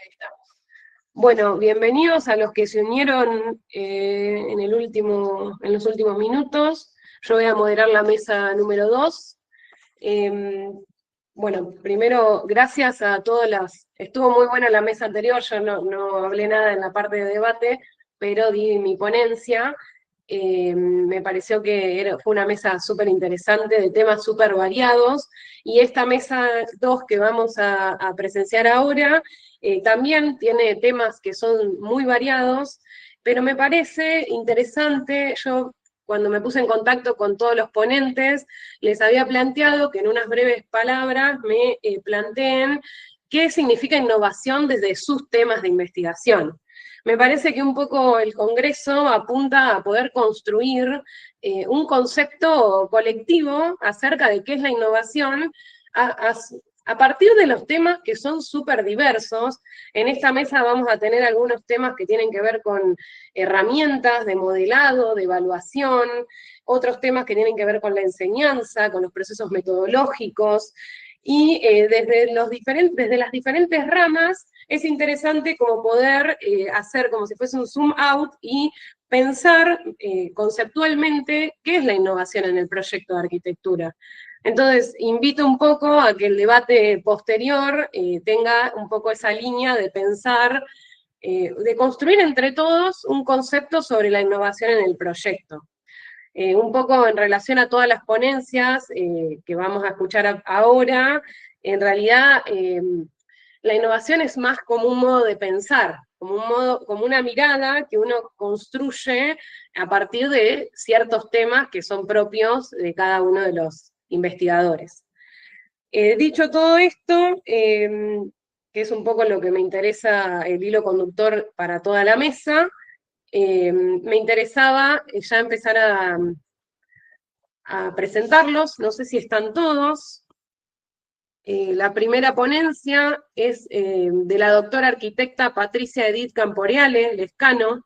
Estamos. Bueno, bienvenidos a los que se unieron en los últimos minutos. Yo voy a moderar la mesa número 2. Bueno, primero, gracias a todas las... Estuvo muy buena la mesa anterior, yo no hablé nada en la parte de debate, pero di mi ponencia. Me pareció que fue una mesa súper interesante, de temas súper variados, y esta mesa 2 que vamos a presenciar ahora también tiene temas que son muy variados, pero me parece interesante. Yo, cuando me puse en contacto con todos los ponentes, les había planteado que en unas breves palabras me planteen qué significa innovación desde sus temas de investigación. Me parece que un poco el Congreso apunta a poder construir un concepto colectivo acerca de qué es la innovación a partir de los temas que son súper diversos. En esta mesa vamos a tener algunos temas que tienen que ver con herramientas de modelado, de evaluación, otros temas que tienen que ver con la enseñanza, con los procesos metodológicos, y desde las diferentes ramas es interesante como poder hacer como si fuese un zoom out y pensar conceptualmente qué es la innovación en el proyecto de arquitectura. Entonces, invito un poco a que el debate posterior tenga un poco esa línea de pensar, de construir entre todos un concepto sobre la innovación en el proyecto. Un poco en relación a todas las ponencias que vamos a escuchar ahora, en realidad la innovación es más como un modo de pensar, como una mirada que uno construye a partir de ciertos temas que son propios de cada uno de los investigadores. Dicho todo esto, que es un poco lo que me interesa, el hilo conductor para toda la mesa, me interesaba ya empezar a presentarlos. No sé si están todos. La primera ponencia es de la doctora arquitecta Patricia Edith Camporeale Lescano,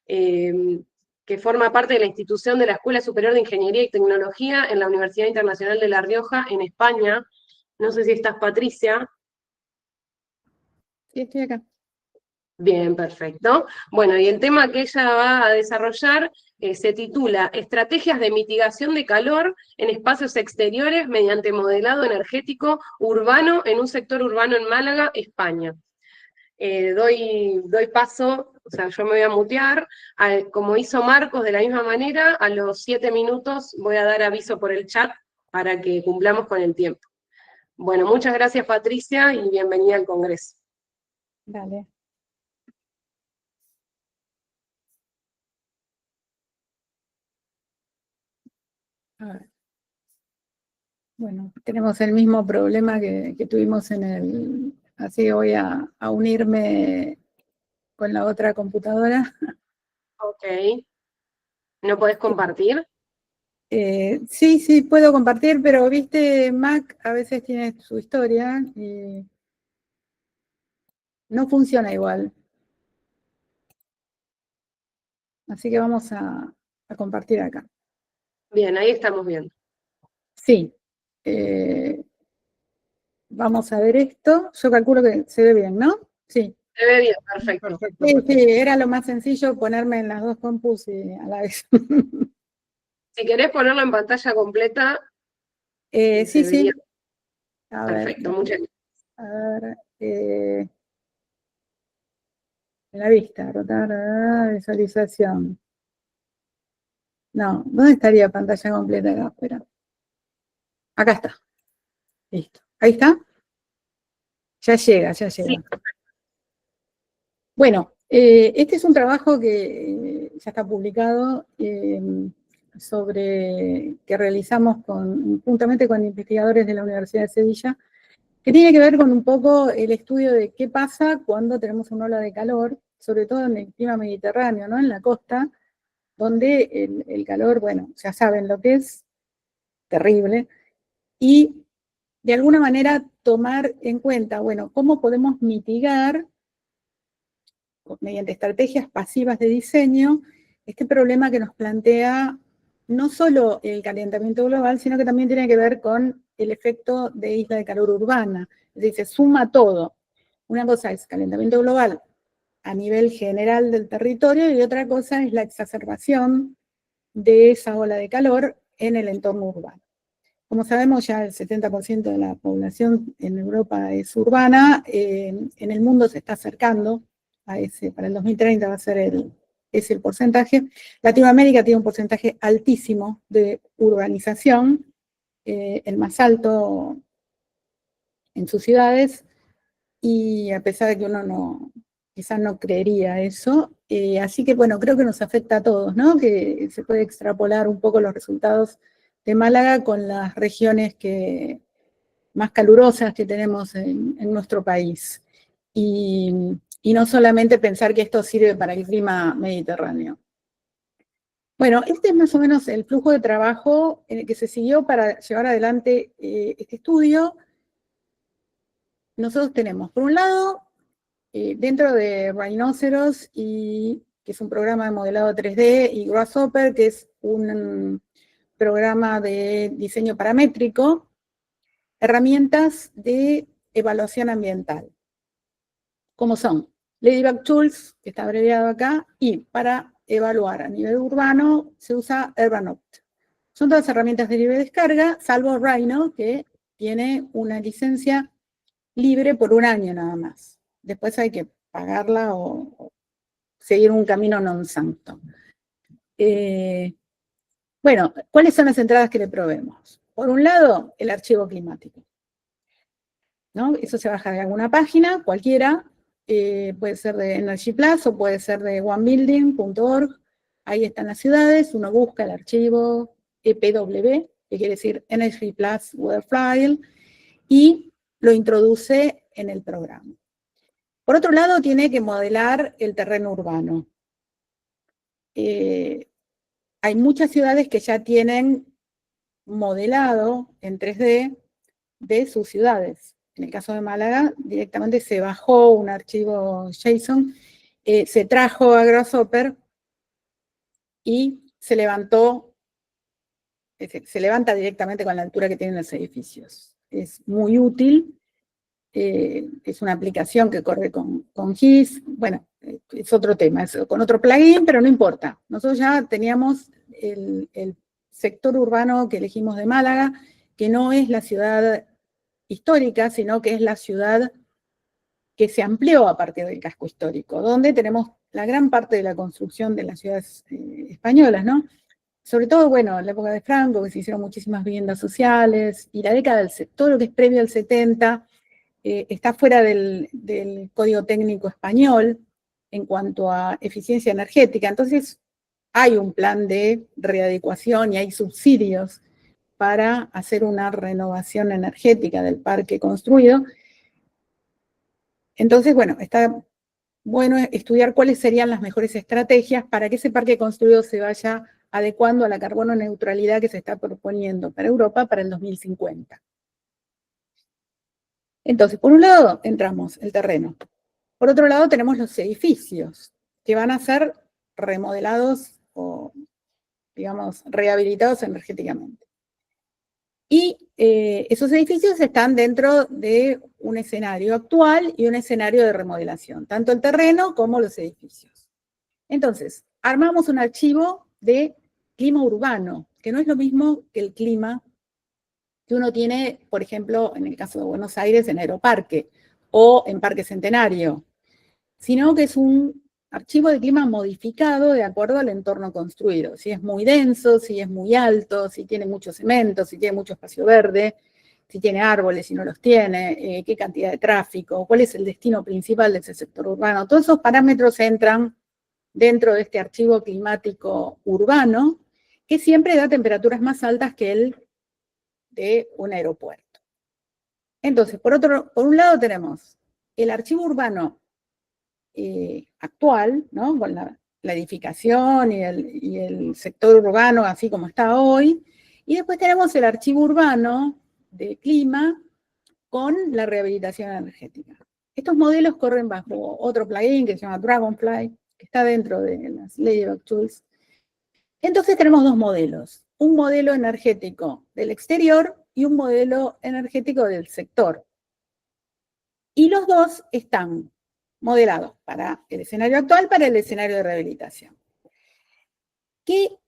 que forma parte de la institución de la Escuela Superior de Ingeniería y Tecnología en la Universidad Internacional de La Rioja, en España. No sé si estás, Patricia. Sí, estoy acá. Bien, perfecto. Bueno, y el tema que ella va a desarrollar se titula Estrategias de mitigación de calor en espacios exteriores mediante modelado energético urbano en un sector urbano en Málaga, España. Doy paso, o sea, yo me voy a mutear, como hizo Marcos de la misma manera, a los 7 minutos voy a dar aviso por el chat para que cumplamos con el tiempo. Bueno, muchas gracias, Patricia, y bienvenida al Congreso. Dale. A ver. Bueno, tenemos el mismo problema que tuvimos en el... Así voy a unirme con la otra computadora. Ok. ¿No podés compartir? Sí, puedo compartir, pero viste, Mac a veces tiene su historia y no funciona igual. Así que vamos a compartir acá. Bien, ahí estamos viendo. Sí. Vamos a ver esto. Yo calculo que se ve bien, ¿no? Sí. Se ve bien, perfecto. Sí, era lo más sencillo ponerme en las dos compus y a la vez. Si querés ponerlo en pantalla completa, Sí. A perfecto, ver, muchas gracias. a ver, en la vista, rotar, visualización. No, ¿dónde estaría pantalla completa acá? Espera. Acá está. Listo. ¿Ahí está? Ya llega. Sí. Bueno, este es un trabajo que ya está publicado que realizamos juntamente con investigadores de la Universidad de Sevilla, que tiene que ver con un poco el estudio de qué pasa cuando tenemos una ola de calor, sobre todo en el clima mediterráneo, ¿no? En la costa, donde el calor, bueno, ya saben lo que es, terrible, y de alguna manera tomar en cuenta, bueno, cómo podemos mitigar mediante estrategias pasivas de diseño este problema que nos plantea no solo el calentamiento global, sino que también tiene que ver con el efecto de isla de calor urbana. Es decir, se suma todo. Una cosa es calentamiento global a nivel general del territorio y otra cosa es la exacerbación de esa ola de calor en el entorno urbano. Como sabemos, ya el 70% de la población en Europa es urbana, en el mundo se está acercando a ese, para el 2030 va a ser ese el porcentaje. Latinoamérica tiene un porcentaje altísimo de urbanización, el más alto en sus ciudades, y a pesar de que uno quizás no creería eso, así que bueno, creo que nos afecta a todos, ¿no? Que se puede extrapolar un poco los resultados de Málaga con las regiones más calurosas que tenemos en nuestro país. Y no solamente pensar que esto sirve para el clima mediterráneo. Bueno, este es más o menos el flujo de trabajo en el que se siguió para llevar adelante este estudio. Nosotros tenemos, por un lado, dentro de Rhinoceros, que es un programa de modelado 3D, y Grasshopper, que es un programa de diseño paramétrico, herramientas de evaluación ambiental, como son Ladybug Tools, que está abreviado acá, y para evaluar a nivel urbano se usa Urbanopt. Son todas herramientas de libre descarga, salvo Rhino, que tiene una licencia libre por un año nada más. Después hay que pagarla o seguir un camino non santo. Bueno, ¿cuáles son las entradas que le proveemos? Por un lado, el archivo climático, ¿no? Eso se baja de alguna página, cualquiera, puede ser de Energy Plus o puede ser de onebuilding.org. Ahí están las ciudades, uno busca el archivo EPW, que quiere decir Energy Plus Weather File, y lo introduce en el programa. Por otro lado, tiene que modelar el terreno urbano. Hay muchas ciudades que ya tienen modelado en 3D de sus ciudades. En el caso de Málaga, directamente se bajó un archivo JSON, se trajo a Grasshopper y se levanta directamente con la altura que tienen los edificios. Es muy útil. Es una aplicación que corre con GIS, bueno, es otro tema, es con otro plugin, pero no importa. Nosotros ya teníamos el sector urbano que elegimos de Málaga, que no es la ciudad histórica, sino que es la ciudad que se amplió a partir del casco histórico, donde tenemos la gran parte de la construcción de las ciudades españolas, ¿no? Sobre todo, bueno, en la época de Franco, que se hicieron muchísimas viviendas sociales, y la década todo lo que es previo al 70, está fuera del Código Técnico Español en cuanto a eficiencia energética. Entonces, hay un plan de readecuación y hay subsidios para hacer una renovación energética del parque construido. Entonces, bueno, está bueno estudiar cuáles serían las mejores estrategias para que ese parque construido se vaya adecuando a la carbono neutralidad que se está proponiendo para Europa para el 2050. Entonces, por un lado, entramos el terreno. Por otro lado, tenemos los edificios, que van a ser remodelados o, digamos, rehabilitados energéticamente. Y esos edificios están dentro de un escenario actual y un escenario de remodelación, tanto el terreno como los edificios. Entonces, armamos un archivo de clima urbano, que no es lo mismo que el clima que uno tiene, por ejemplo, en el caso de Buenos Aires, en Aeroparque o en Parque Centenario, sino que es un archivo de clima modificado de acuerdo al entorno construido. Si es muy denso, si es muy alto, si tiene mucho cemento, si tiene mucho espacio verde, si tiene árboles, si no los tiene, qué cantidad de tráfico, cuál es el destino principal de ese sector urbano. Todos esos parámetros entran dentro de este archivo climático urbano, que siempre da temperaturas más altas que el de un aeropuerto. Entonces, por un lado tenemos el archivo urbano actual, ¿no? Con la edificación y el sector urbano así como está hoy, y después tenemos el archivo urbano de clima con la rehabilitación energética. Estos modelos corren bajo otro plugin que se llama Dragonfly, que está dentro de las Ladybug Tools. Entonces tenemos dos modelos, un modelo energético del exterior y un modelo energético del sector. Y los dos están modelados para el escenario actual, para el escenario de rehabilitación. ¿Qué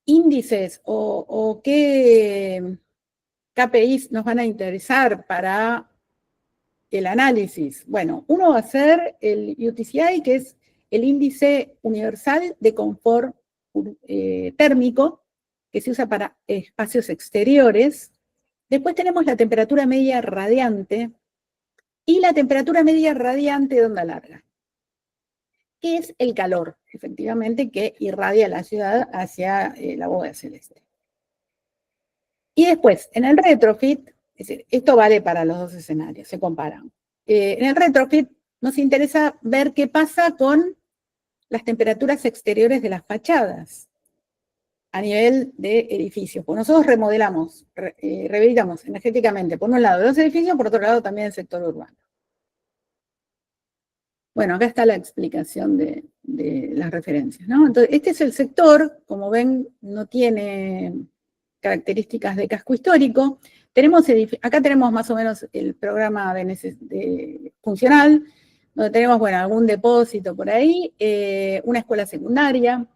índices o qué KPIs nos van a interesar para el análisis? Bueno, uno va a ser el UTCI, que es el índice universal de confort térmico, que se usa para espacios exteriores. Después tenemos la temperatura media radiante y la temperatura media radiante de onda larga, que es el calor, efectivamente, que irradia la ciudad hacia la bóveda celeste. Y después, en el retrofit, es decir, esto vale para los dos escenarios, se comparan. En el retrofit nos interesa ver qué pasa con las temperaturas exteriores de las fachadas a nivel de edificios. Pues nosotros remodelamos, rehabilitamos energéticamente, por un lado los edificios, por otro lado también el sector urbano. Bueno, acá está la explicación de las referencias, ¿no? Entonces, este es el sector, como ven, no tiene características de casco histórico. Acá tenemos más o menos el programa funcional, donde tenemos, bueno, algún depósito por ahí, una escuela secundaria.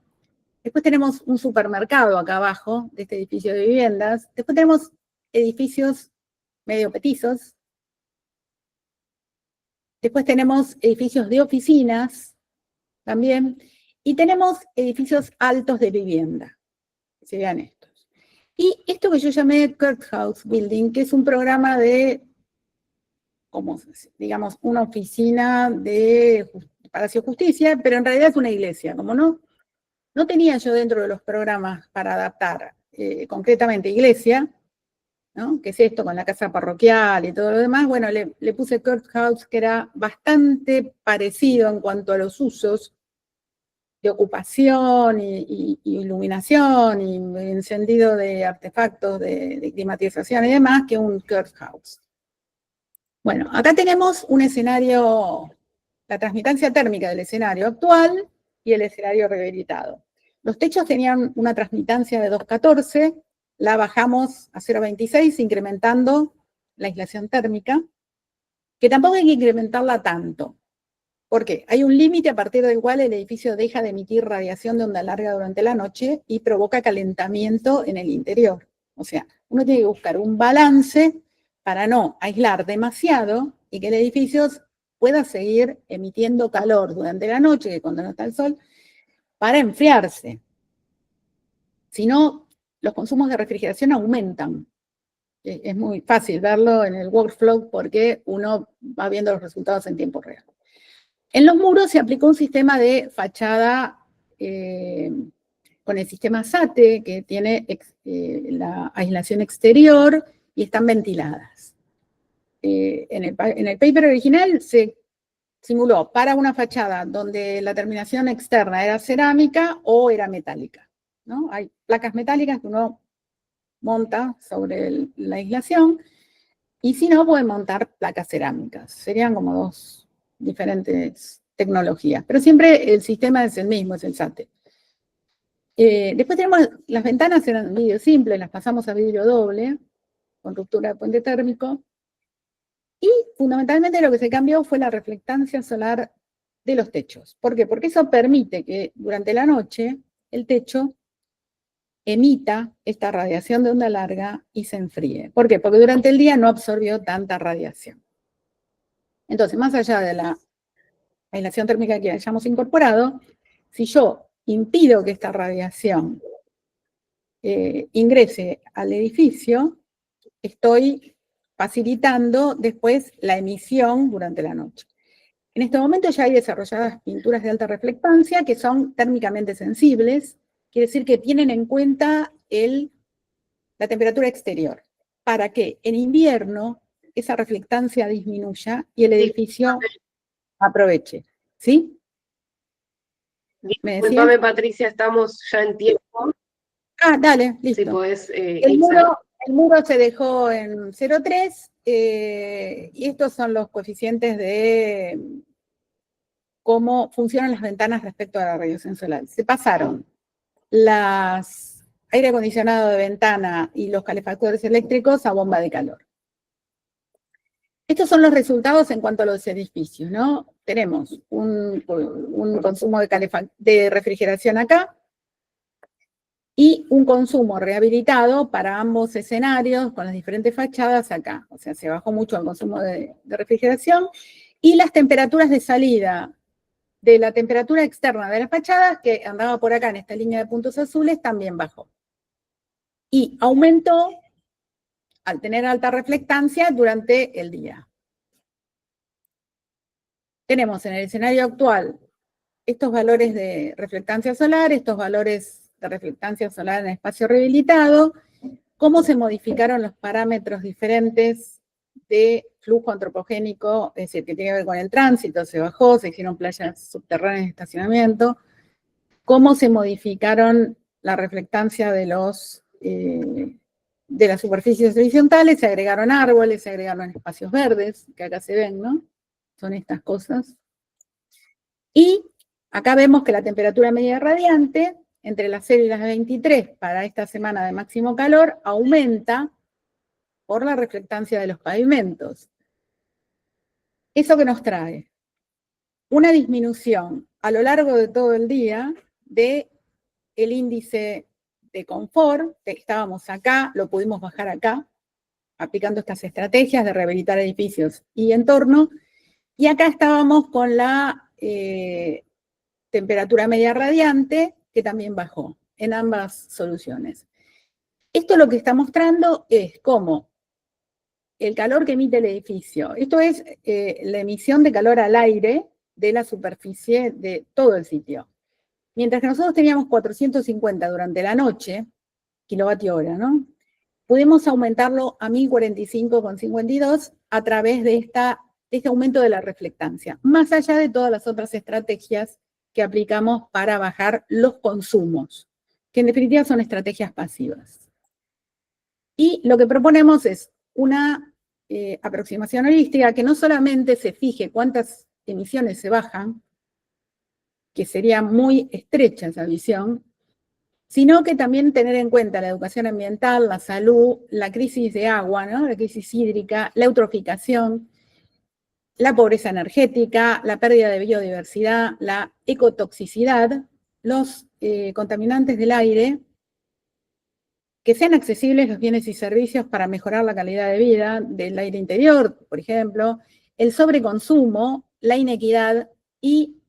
Después tenemos un supermercado acá abajo de este edificio de viviendas. Después tenemos edificios medio petizos. Después tenemos edificios de oficinas también. Y tenemos edificios altos de vivienda. Serían estos. Y esto que yo llamé Courthouse Building, que es un programa de, como digamos, una oficina de Palacio de Justicia, pero en realidad es una iglesia. Como no tenía yo dentro de los programas para adaptar concretamente iglesia, ¿no? ¿Qué es esto con la casa parroquial y todo lo demás? Bueno, le puse courthouse, que era bastante parecido en cuanto a los usos de ocupación y iluminación y encendido de artefactos de climatización y demás que un courthouse. Bueno, acá tenemos un escenario, la transmitancia térmica del escenario actual y el escenario rehabilitado. Los techos tenían una transmitancia de 2,14, la bajamos a 0,26, incrementando la aislación térmica, que tampoco hay que incrementarla tanto. ¿Por qué? Hay un límite a partir del cual el edificio deja de emitir radiación de onda larga durante la noche y provoca calentamiento en el interior. O sea, uno tiene que buscar un balance para no aislar demasiado y que el edificio pueda seguir emitiendo calor durante la noche, que cuando no está el sol, para enfriarse. Si no, los consumos de refrigeración aumentan. Es muy fácil verlo en el workflow porque uno va viendo los resultados en tiempo real. En los muros se aplicó un sistema de fachada con el sistema SATE, que tiene la aislación exterior y están ventiladas. En el paper original se simuló para una fachada donde la terminación externa era cerámica o era metálica, ¿no? Hay placas metálicas que uno monta sobre la aislación, y si no, puede montar placas cerámicas. Serían como dos diferentes tecnologías, pero siempre el sistema es el mismo, es el SATE. Después tenemos, las ventanas eran vidrio simple, las pasamos a vidrio doble, con ruptura de puente térmico, y fundamentalmente lo que se cambió fue la reflectancia solar de los techos. ¿Por qué? Porque eso permite que durante la noche el techo emita esta radiación de onda larga y se enfríe. ¿Por qué? Porque durante el día no absorbió tanta radiación. Entonces, más allá de la aislación térmica que hayamos incorporado, si yo impido que esta radiación ingrese al edificio, estoy facilitando después la emisión durante la noche. En este momento ya hay desarrolladas pinturas de alta reflectancia que son térmicamente sensibles, quiere decir que tienen en cuenta la temperatura exterior, para que en invierno esa reflectancia disminuya y el edificio aproveche. ¿Sí? Disculpame, Patricia, estamos ya en tiempo. Ah, dale, listo. Si podés, el muro se dejó en 0,3 y estos son los coeficientes de cómo funcionan las ventanas respecto a la radiación solar. Se pasaron las aire acondicionado de ventana y los calefactores eléctricos a bomba de calor. Estos son los resultados en cuanto a los edificios, ¿no? Tenemos un consumo de refrigeración acá y un consumo rehabilitado para ambos escenarios con las diferentes fachadas acá. O sea, se bajó mucho el consumo de refrigeración y las temperaturas de salida de la temperatura externa de las fachadas, que andaba por acá en esta línea de puntos azules, también bajó. Y aumentó al tener alta reflectancia durante el día. Tenemos en el escenario actual estos valores de reflectancia solar, estos valores de reflectancia solar en espacio rehabilitado, cómo se modificaron los parámetros diferentes de flujo antropogénico, es decir, que tiene que ver con el tránsito, se bajó, se hicieron playas subterráneas de estacionamiento, cómo se modificaron la reflectancia de las superficies horizontales, se agregaron árboles, se agregaron espacios verdes, que acá se ven, ¿no? Son estas cosas. Y acá vemos que la temperatura media radiante, entre las 0 y las 23 para esta semana de máximo calor, aumenta por la reflectancia de los pavimentos. ¿Eso qué nos trae? Una disminución a lo largo de todo el día de el índice de confort, estábamos acá, lo pudimos bajar acá, aplicando estas estrategias de rehabilitar edificios y entorno, y acá estábamos con la temperatura media radiante, que también bajó en ambas soluciones. Esto lo que está mostrando es cómo el calor que emite el edificio, esto es la emisión de calor al aire de la superficie de todo el sitio. Mientras que nosotros teníamos 450 durante la noche, kilovatio hora, ¿no? Pudimos aumentarlo a 1045,52 a través de este aumento de la reflectancia, más allá de todas las otras estrategias que aplicamos para bajar los consumos, que en definitiva son estrategias pasivas. Y lo que proponemos es una aproximación holística que no solamente se fije cuántas emisiones se bajan, que sería muy estrecha esa visión, sino que también tener en cuenta la educación ambiental, la salud, la crisis de agua, ¿no? La crisis hídrica, la eutroficación, la pobreza energética, la pérdida de biodiversidad, la ecotoxicidad, los contaminantes del aire, que sean accesibles los bienes y servicios para mejorar la calidad de vida del aire interior, por ejemplo, el sobreconsumo, la inequidad y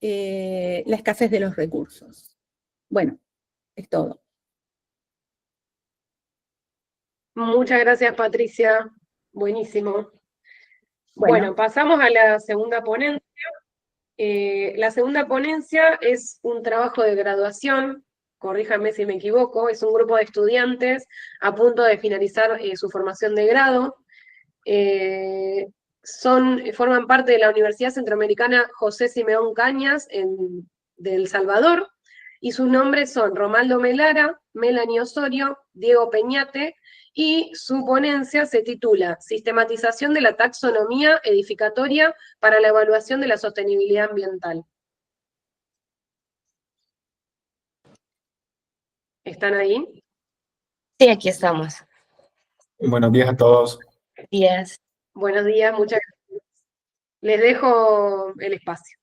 la escasez de los recursos. Bueno, es todo. Muchas gracias, Patricia. Buenísimo. Bueno, pasamos a la segunda ponencia. La segunda ponencia es un trabajo de graduación, corríjame si me equivoco, es un grupo de estudiantes a punto de finalizar su formación de grado. Forman parte de la Universidad Centroamericana José Simeón Cañas de El Salvador, y sus nombres son Romaldo Melara, Melanie Osorio, Diego Peñate, y su ponencia se titula Sistematización de la taxonomía edificatoria para la evaluación de la sostenibilidad ambiental. ¿Están ahí? Sí, aquí estamos. Buenos días a todos. Días. Buenos días, muchas gracias. Les dejo el espacio.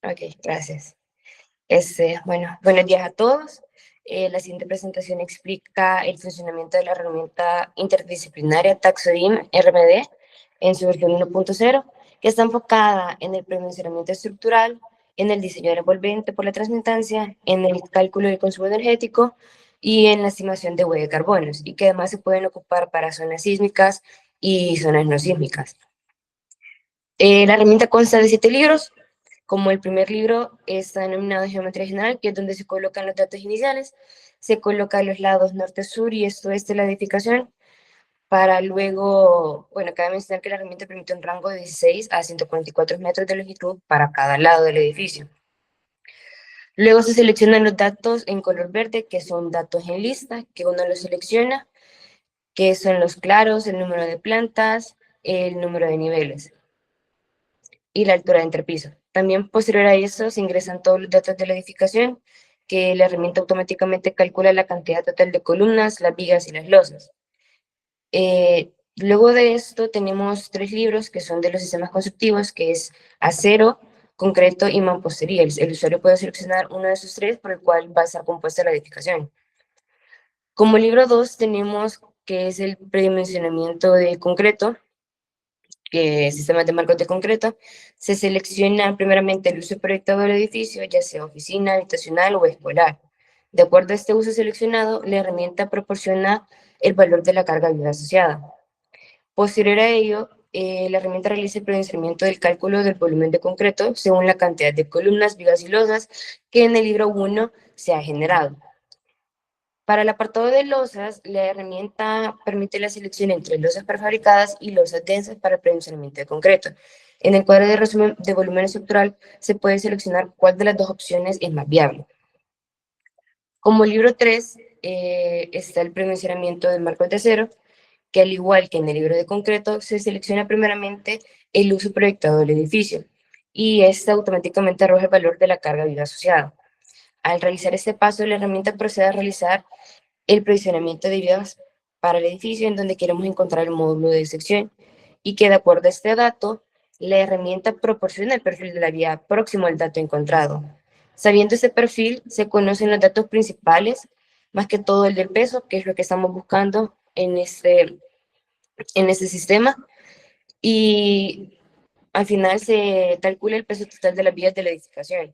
Ok, gracias. Bueno, buenos días a todos. La siguiente presentación explica el funcionamiento de la herramienta interdisciplinaria TaxoDIM RMD en su versión 1.0, que está enfocada en el predimensionamiento estructural, en el diseño del envolvente por la transmitancia, en el cálculo del consumo energético y en la estimación de huella de carbonos, y que además se pueden ocupar para zonas sísmicas y zonas no sísmicas. La herramienta consta de 7 libros. Como el primer libro está denominado Geometría General, que es donde se colocan los datos iniciales, se colocan los lados norte, sur y este de la edificación, para luego, bueno, cabe mencionar que la herramienta permite un rango de 16 a 144 metros de longitud para cada lado del edificio. Luego se seleccionan los datos en color verde, que son datos en lista, que uno los selecciona, que son los claros, el número de plantas, el número de niveles y la altura de entrepiso. También posterior a eso se ingresan todos los datos de la edificación, que la herramienta automáticamente calcula la cantidad total de columnas, las vigas y las losas. Luego de esto tenemos 3 libros que son de los sistemas constructivos, que es acero, concreto y mampostería. El usuario puede seleccionar uno de esos 3 por el cual va a estar compuesta la edificación. Como libro 2 tenemos que es el predimensionamiento de concreto, que es sistemas de marcos de concreto. Se selecciona primeramente el uso proyectado del edificio, ya sea oficina, habitacional o escolar. De acuerdo a este uso seleccionado, la herramienta proporciona el valor de la carga viva asociada. Posterior a ello, la herramienta realiza el procedimiento del cálculo del volumen de concreto según la cantidad de columnas, vigas y losas que en el libro 1 se ha generado. Para el apartado de losas, la herramienta permite la selección entre losas prefabricadas y losas densas para el procedimiento de concreto. En el cuadro de resumen de volumen estructural se puede seleccionar cuál de las dos opciones es más viable. Como libro 3 está el predimensionamiento de marcos de acero, que al igual que en el libro de concreto, se selecciona primeramente el uso proyectado del edificio y este automáticamente arroja el valor de la carga viva asociada. Al realizar este paso, la herramienta procede a realizar el provisionamiento de vigas para el edificio en donde queremos encontrar el módulo de sección y que de acuerdo a este dato, la herramienta proporciona el perfil de la vía próximo al dato encontrado. Sabiendo ese perfil, se conocen los datos principales, más que todo el del peso, que es lo que estamos buscando en este sistema, y al final se calcula el peso total de las vías de la edificación.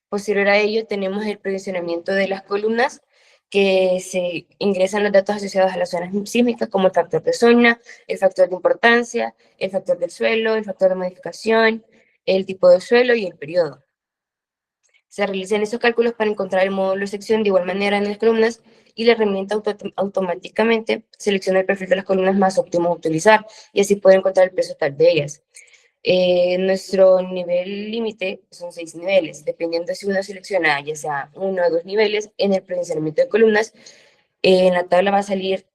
Posterior a ello tenemos el provisionamiento de las columnas, que se ingresan los datos asociados a las zonas sísmicas como el factor de zona, el factor de importancia, el factor del suelo, el factor de modificación, el tipo de suelo y el periodo. Se realizan esos cálculos para encontrar el módulo de sección de igual manera en las columnas y la herramienta automáticamente selecciona el perfil de las columnas más óptimo a utilizar y así puede encontrar el peso total de ellas. Nuestro nivel límite son 6 niveles, dependiendo si uno selecciona ya sea 1 o 2 niveles en el procesamiento de columnas, en la tabla va a salir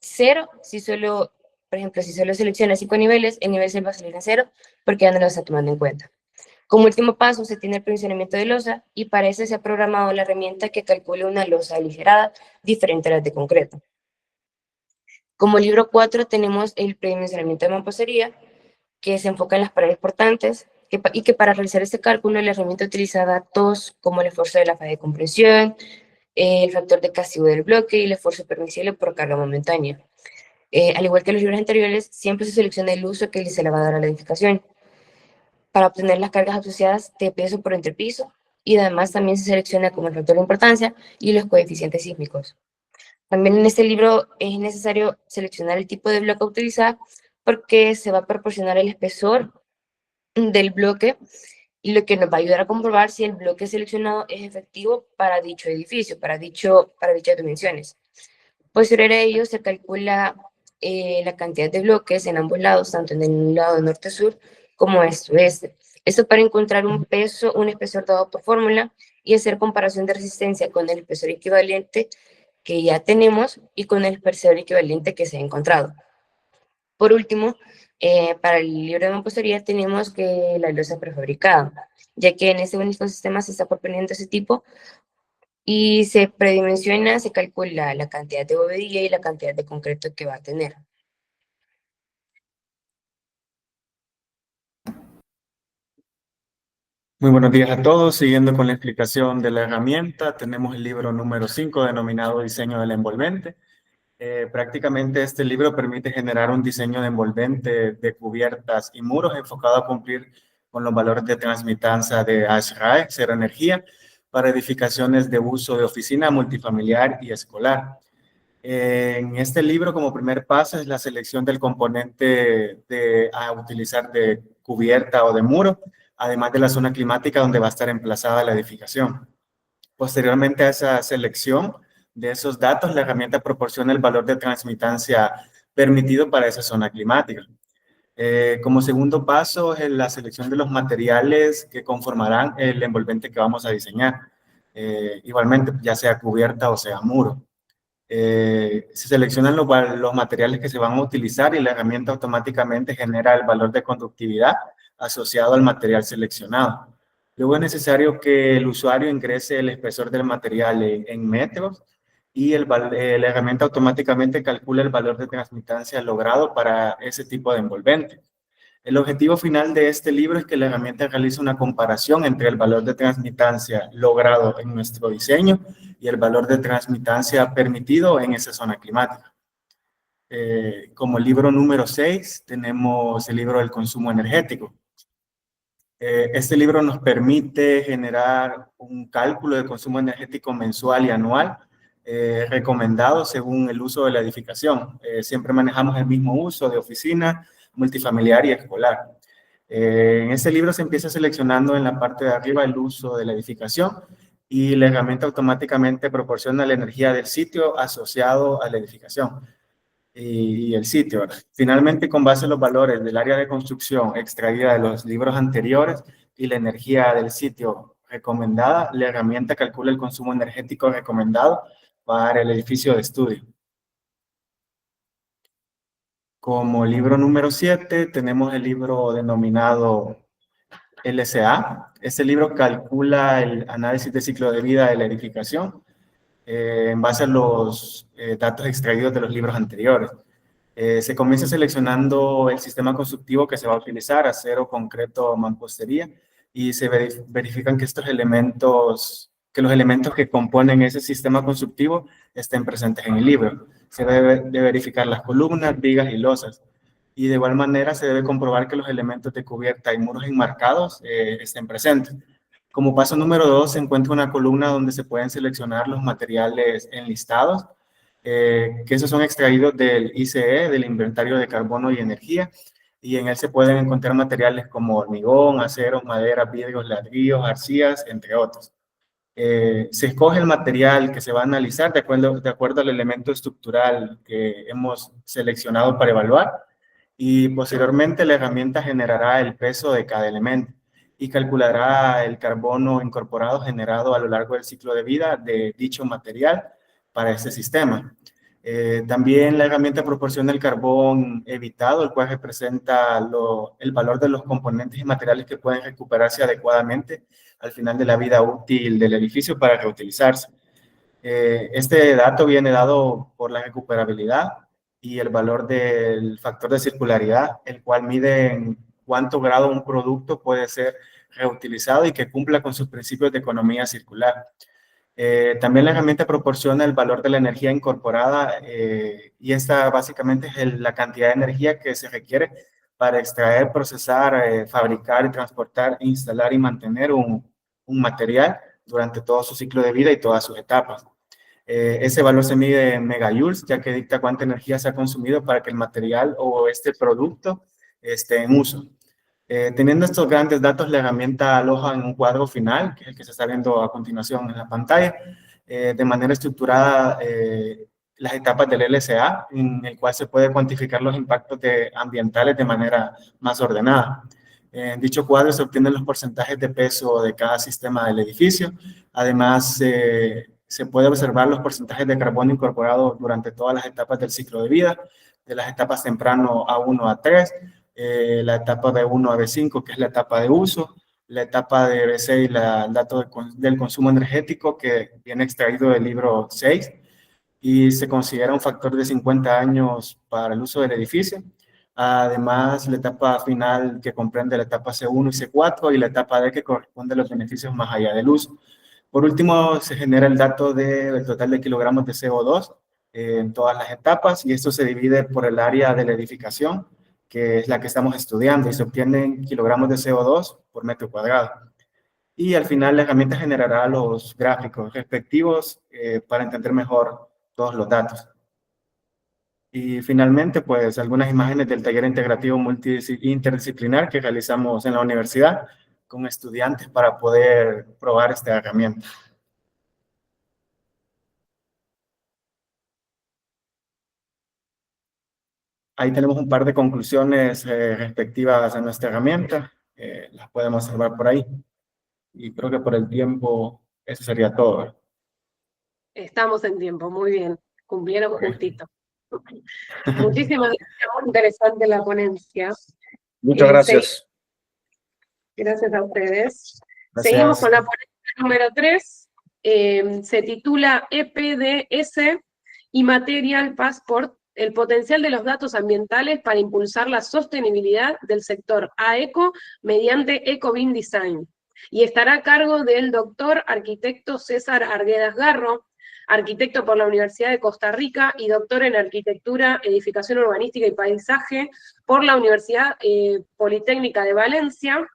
0, si solo, por ejemplo, si solo selecciona 5 niveles, el nivel 6 va a salir en 0 porque ya no lo está tomando en cuenta. Como último paso se tiene el provisionamiento de losa y para eso se ha programado la herramienta que calcula una losa aligerada diferente a las de concreto. Como libro 4 tenemos el predimensionamiento de mampostería, que se enfoca en las paredes portantes y que para realizar este cálculo la herramienta utiliza datos como el esfuerzo de la falla de compresión, el factor de castigo del bloque y el esfuerzo permisible por carga momentánea. Al igual que los libros anteriores, siempre se selecciona el uso que se le va a dar a la edificación para obtener las cargas asociadas de peso por entrepiso y además también se selecciona como el factor de importancia y los coeficientes sísmicos. También en este libro es necesario seleccionar el tipo de bloque a utilizar porque se va a proporcionar el espesor del bloque y lo que nos va a ayudar a comprobar si el bloque seleccionado es efectivo para dicho edificio, para dichas dimensiones. Posterior a ello se calcula la cantidad de bloques en ambos lados, tanto en el lado norte-sur como este-oeste. Esto para encontrar un peso, un espesor dado por fórmula y hacer comparación de resistencia con el espesor equivalente que ya tenemos y con el espesor equivalente que se ha encontrado. Por último, para el libro de mampostería tenemos que la losa prefabricada, ya que en este único sistema se está proponiendo ese tipo y se predimensiona, se calcula la cantidad de bovedilla y la cantidad de concreto que va a tener. Muy buenos días a todos. Siguiendo con la explicación de la herramienta, tenemos el libro número 5 denominado Diseño del envolvente. Prácticamente este libro permite generar un diseño de envolvente de cubiertas y muros enfocado a cumplir con los valores de transmitancia de ASHRAE, cero energía, para edificaciones de uso de oficina, multifamiliar y escolar. En este libro, como primer paso, es la selección del componente a utilizar de cubierta o de muro, además de la zona climática donde va a estar emplazada la edificación. Posteriormente a esa selección de esos datos, la herramienta proporciona el valor de transmitancia permitido para esa zona climática. Como segundo paso es la selección de los materiales que conformarán el envolvente que vamos a diseñar. Igualmente, ya sea cubierta o sea muro. Se seleccionan los materiales que se van a utilizar y la herramienta automáticamente genera el valor de conductividad asociado al material seleccionado. Luego es necesario que el usuario ingrese el espesor del material en metros y la herramienta automáticamente calcula el valor de transmitancia logrado para ese tipo de envolvente. El objetivo final de este libro es que la herramienta realice una comparación entre el valor de transmitancia logrado en nuestro diseño y el valor de transmitancia permitido en esa zona climática. Como libro número 6 tenemos el libro del consumo energético. Este libro nos permite generar un cálculo de consumo energético mensual y anual recomendado según el uso de la edificación. Siempre manejamos el mismo uso de oficina, multifamiliar y escolar. En este libro se empieza seleccionando en la parte de arriba el uso de la edificación y la herramienta automáticamente proporciona la energía del sitio asociado a la edificación y el sitio, ¿verdad? Finalmente, con base en los valores del área de construcción extraída de los libros anteriores y la energía del sitio recomendada, la herramienta calcula el consumo energético recomendado para el edificio de estudio. Como libro número 7 tenemos el libro denominado LSA. Este libro calcula el análisis de ciclo de vida de la edificación en base a los datos extraídos de los libros anteriores. Se comienza seleccionando el sistema constructivo que se va a utilizar, acero, concreto, mampostería, y se verifican que los elementos que componen ese sistema constructivo estén presentes en el libro. Se debe de verificar las columnas, vigas y losas. Y de igual manera se debe comprobar que los elementos de cubierta y muros enmarcados estén presentes. Como paso número 2 se encuentra una columna donde se pueden seleccionar los materiales enlistados, que esos son extraídos del ICE, del Inventario de Carbono y Energía, y en él se pueden encontrar materiales como hormigón, acero, madera, vidrios, ladrillos, arcillas, entre otros. Se escoge el material que se va a analizar de acuerdo al elemento estructural que hemos seleccionado para evaluar, y posteriormente la herramienta generará el peso de cada elemento y calculará el carbono incorporado generado a lo largo del ciclo de vida de dicho material para ese sistema. También la herramienta proporciona el carbón evitado, el cual representa el valor de los componentes y materiales que pueden recuperarse adecuadamente al final de la vida útil del edificio para reutilizarse. Este dato viene dado por la recuperabilidad y el valor del factor de circularidad, el cual mide en cuánto grado un producto puede ser reutilizado y que cumpla con sus principios de economía circular. También la herramienta proporciona el valor de la energía incorporada y esta básicamente es la cantidad de energía que se requiere para extraer, procesar, fabricar, transportar, instalar y mantener un material durante todo su ciclo de vida y todas sus etapas. Ese valor se mide en megajoules, ya que dicta cuánta energía se ha consumido para que el material o este producto esté en uso. Teniendo estos grandes datos, la herramienta aloja en un cuadro final, que es el que se está viendo a continuación en la pantalla, de manera estructurada las etapas del LSA, en el cual se puede cuantificar los impactos ambientales de manera más ordenada. En dicho cuadro se obtienen los porcentajes de peso de cada sistema del edificio. Además, se puede observar los porcentajes de carbono incorporado durante todas las etapas del ciclo de vida, de las etapas temprano A1 a 3, la etapa de 1 a B5, que es la etapa de uso, la etapa de B6, el dato del consumo energético, que viene extraído del libro 6, y se considera un factor de 50 años para el uso del edificio. Además, la etapa final que comprende la etapa C1 y C4 y la etapa D que corresponde a los beneficios más allá del uso. Por último, se genera el dato del total de kilogramos de CO2 en todas las etapas y esto se divide por el área de la edificación, que es la que estamos estudiando, y se obtienen kilogramos de CO2 por metro cuadrado. Y al final la herramienta generará los gráficos respectivos para entender mejor todos los datos. Y finalmente, pues algunas imágenes del taller integrativo interdisciplinar que realizamos en la universidad con estudiantes para poder probar esta herramienta. Ahí tenemos un par de conclusiones respectivas a nuestra herramienta. Las podemos observar por ahí. Y creo que por el tiempo eso sería todo. Estamos en tiempo, muy bien. Cumplieron justito. Muchísimas gracias, muy interesante la ponencia. Muchas gracias. Gracias a ustedes. Gracias. Seguimos con la ponencia número 3. Se titula EPDS y Material Passport, el potencial de los datos ambientales para impulsar la sostenibilidad del sector AECO mediante EcoBIM Design. Y estará a cargo del doctor arquitecto César Arguedas Garro, arquitecto por la Universidad de Costa Rica y doctor en Arquitectura, Edificación Urbanística y Paisaje por la Universidad Politécnica de Valencia,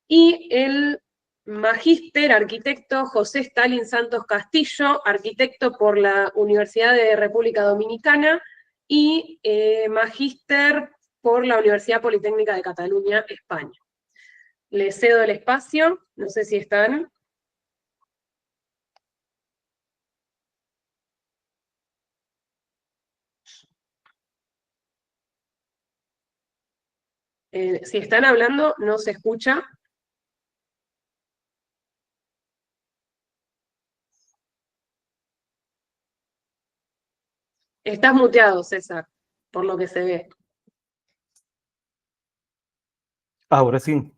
y el magíster arquitecto José Stalin Santos Castillo, arquitecto por la Universidad de República Dominicana, y magíster por la Universidad Politécnica de Cataluña, España. Les cedo el espacio, no sé si están. Si están hablando, no se escucha. Estás muteado, César, por lo que se ve. Ahora sí.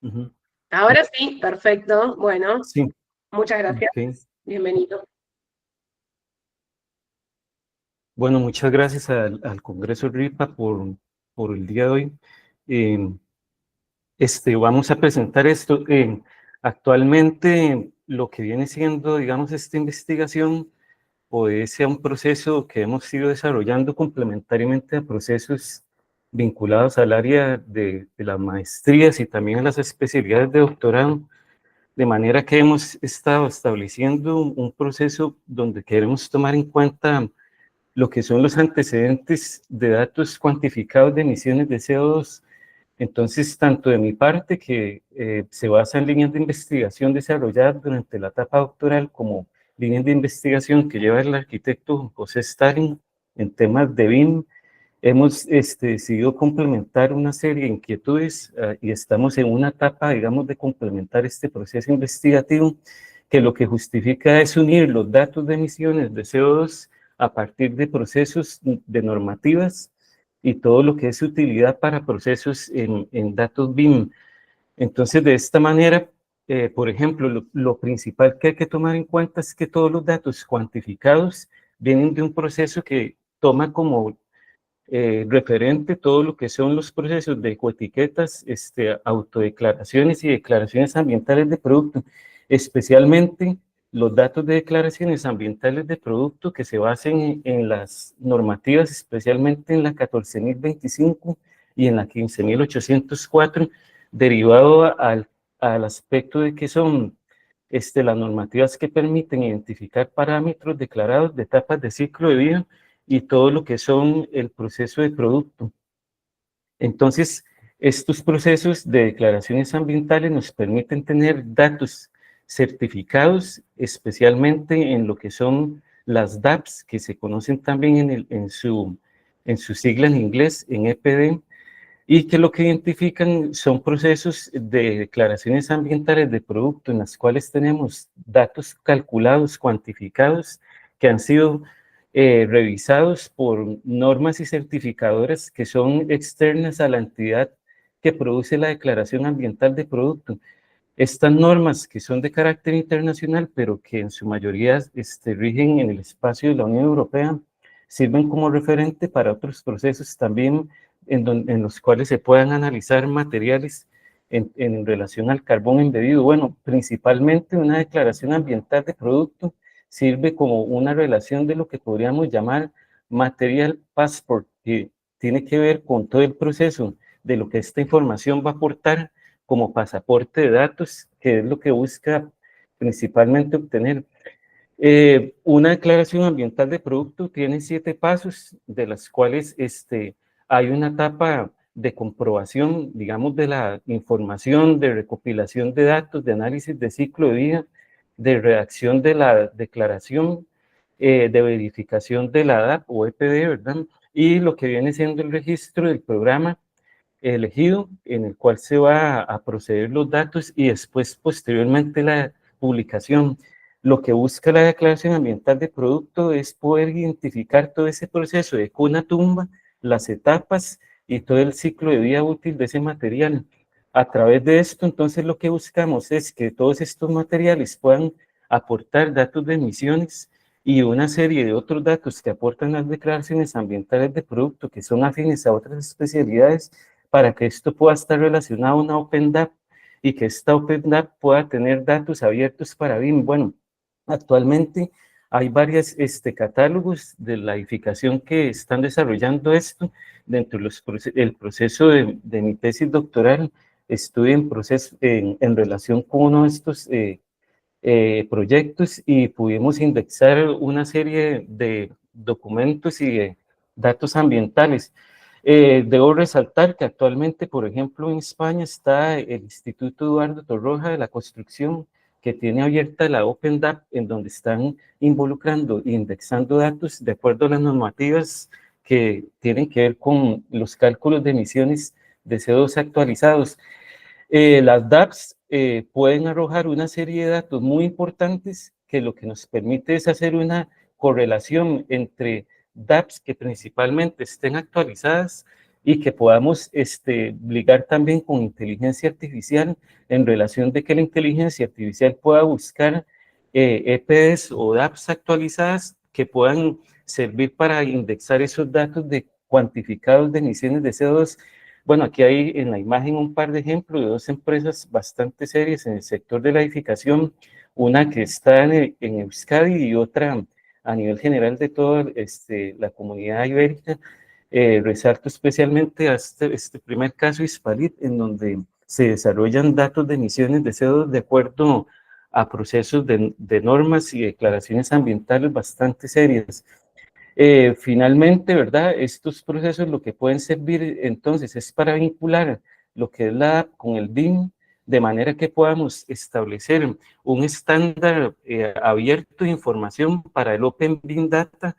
Uh-huh. Ahora sí, perfecto. Bueno, sí. Muchas gracias. Okay. Bienvenido. Bueno, muchas gracias al Congreso RIPA por el día de hoy. Vamos a presentar esto. Actualmente, lo que viene siendo, digamos, esta investigación obedece a un proceso que hemos ido desarrollando complementariamente a procesos vinculados al área de las maestrías y también a las especialidades de doctorado, de manera que hemos estado estableciendo un proceso donde queremos tomar en cuenta lo que son los antecedentes de datos cuantificados de emisiones de CO2. Entonces, tanto de mi parte, que se basa en líneas de investigación desarrolladas durante la etapa doctoral, como líneas de investigación que lleva el arquitecto José Stalin en temas de BIM, hemos decidido complementar una serie de inquietudes y estamos en una etapa, digamos, de complementar este proceso investigativo, que lo que justifica es unir los datos de emisiones de CO2 a partir de procesos de normativas y todo lo que es utilidad para procesos en datos BIM. Entonces, de esta manera, por ejemplo, lo principal que hay que tomar en cuenta es que todos los datos cuantificados vienen de un proceso que toma como referente todo lo que son los procesos de ecoetiquetas, autodeclaraciones y declaraciones ambientales de producto, especialmente los datos de declaraciones ambientales de producto que se basen en las normativas, especialmente en la 14.025 y en la 15.804, derivado al aspecto de que son las normativas que permiten identificar parámetros declarados de etapas de ciclo de vida y todo lo que son el proceso de producto. Entonces, estos procesos de declaraciones ambientales nos permiten tener datos certificados, especialmente en lo que son las DAPs, que se conocen también en su sigla en inglés, en EPD, y que lo que identifican son procesos de declaraciones ambientales de producto en las cuales tenemos datos calculados, cuantificados, que han sido revisados por normas y certificadoras que son externas a la entidad que produce la declaración ambiental de producto. Estas normas que son de carácter internacional, pero que en su mayoría rigen en el espacio de la Unión Europea, sirven como referente para otros procesos también en los cuales se puedan analizar materiales en relación al carbón embebido. Bueno, principalmente una declaración ambiental de producto sirve como una relación de lo que podríamos llamar material passport, que tiene que ver con todo el proceso de lo que esta información va a aportar como pasaporte de datos, que es lo que busca principalmente obtener. Una declaración ambiental de producto tiene 7 pasos, de las cuales hay una etapa de comprobación, digamos, de la información, de recopilación de datos, de análisis de ciclo de vida, de redacción de la declaración, de verificación de la DAP o EPD, ¿verdad? Y lo que viene siendo el registro del programa elegido, en el cual se va a proceder los datos y después, posteriormente, la publicación. Lo que busca la declaración ambiental de producto es poder identificar todo ese proceso de cuna a tumba, las etapas y todo el ciclo de vida útil de ese material. A través de esto, entonces, lo que buscamos es que todos estos materiales puedan aportar datos de emisiones y una serie de otros datos que aportan las declaraciones ambientales de producto que son afines a otras especialidades para que esto pueda estar relacionado a una OpenDAP y que esta OpenDAP pueda tener datos abiertos para BIM. Bueno, actualmente hay varios catálogos de la edificación que están desarrollando esto. Dentro del proceso de mi tesis doctoral, estuve en relación con uno de estos proyectos y pudimos indexar una serie de documentos y de datos ambientales. Debo resaltar que actualmente, por ejemplo, en España está el Instituto Eduardo Torroja de la Construcción, que tiene abierta la OpenDAP, en donde están involucrando e indexando datos de acuerdo a las normativas que tienen que ver con los cálculos de emisiones de CO2 actualizados. Las DAPs pueden arrojar una serie de datos muy importantes que lo que nos permite es hacer una correlación entre DAPs que principalmente estén actualizadas y que podamos ligar también con inteligencia artificial en relación de que la inteligencia artificial pueda buscar EPDs o DAPs actualizadas que puedan servir para indexar esos datos de cuantificados de emisiones de CO2. Bueno, aquí hay en la imagen un par de ejemplos de dos empresas bastante serias en el sector de la edificación, una que está en Euskadi y otra a nivel general de toda la comunidad ibérica. Resalto especialmente a este primer caso, Hispalit, en donde se desarrollan datos de emisiones de CO2 de acuerdo a procesos de normas y declaraciones ambientales bastante serias. Finalmente, ¿verdad? Estos procesos lo que pueden servir entonces es para vincular lo que es la app con el BIM, de manera que podamos establecer un estándar abierto de información para el Open BIM Data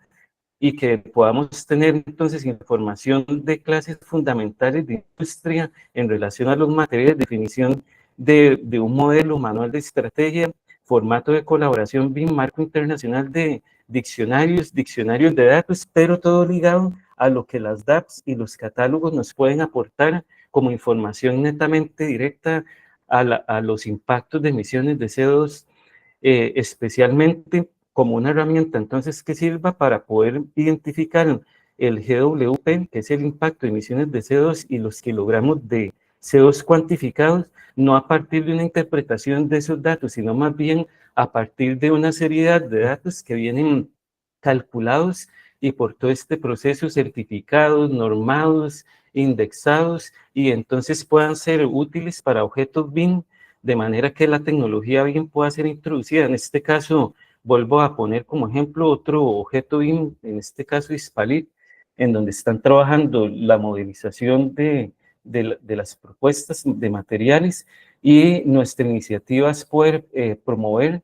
y que podamos tener entonces información de clases fundamentales de industria en relación a los materiales, definición de un modelo, manual de estrategia, formato de colaboración BIM, marco internacional de diccionarios de datos, pero todo ligado a lo que las DAPs y los catálogos nos pueden aportar como información netamente directa a los impactos de emisiones de CO2, especialmente como una herramienta entonces que sirva para poder identificar el GWP, que es el impacto de emisiones de CO2 y los kilogramos de CO2 cuantificados, no a partir de una interpretación de esos datos, sino más bien a partir de una serie de datos que vienen calculados y por todo este proceso certificados, normados, indexados, y entonces puedan ser útiles para objetos BIM, de manera que la tecnología BIM pueda ser introducida. En este caso, vuelvo a poner como ejemplo otro objeto BIM, en este caso Hispalit, en donde están trabajando la modelización de las propuestas de materiales, y nuestra iniciativa es poder promover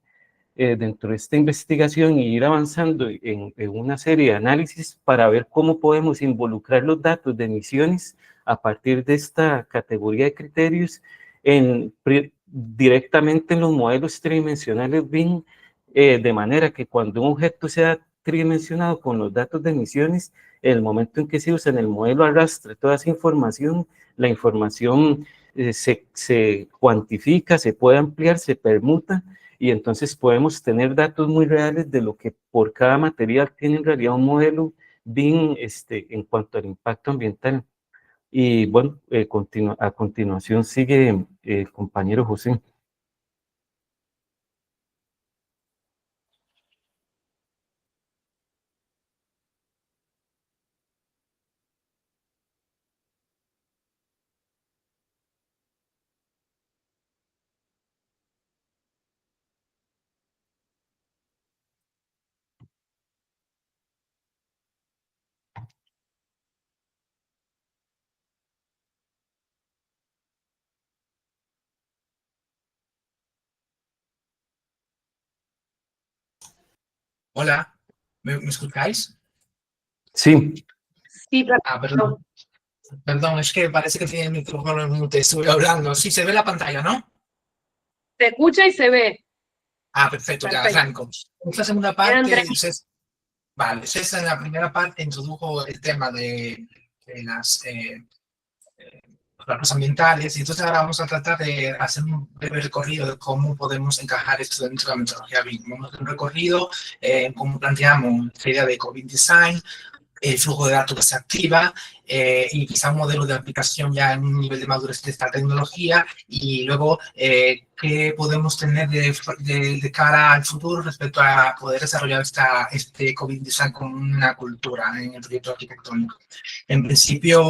dentro de esta investigación y ir avanzando en una serie de análisis para ver cómo podemos involucrar los datos de emisiones a partir de esta categoría de criterios directamente en los modelos tridimensionales BIM, de manera que cuando un objeto sea tridimensionado con los datos de emisiones, el momento en que se usa en el modelo arrastre toda esa información, la información se cuantifica, se puede ampliar, se permuta, y entonces podemos tener datos muy reales de lo que por cada material tiene en realidad un modelo BIM en cuanto al impacto ambiental. Y bueno, a continuación sigue el compañero José. Hola, ¿me escucháis? Sí. Sí, Perdón. Perdón, es que parece que tiene el micrófono en mute, estoy hablando. Sí, se ve la pantalla, ¿no? se escucha y se ve. Perfecto, ya Perfecto. arranco. Esta segunda parte, César en la primera parte introdujo el tema de las datos ambientales, y entonces ahora vamos a tratar de hacer un breve recorrido de cómo podemos encajar esto dentro de la metodología BIM. Vamos a hacer un recorrido, cómo planteamos la idea de COVID Design, el flujo de datos que se activa, y quizá un modelo de aplicación ya en un nivel de madurez de esta tecnología, y luego qué podemos tener de cara al futuro respecto a poder desarrollar este COVID Design como una cultura en el proyecto arquitectónico. En principio,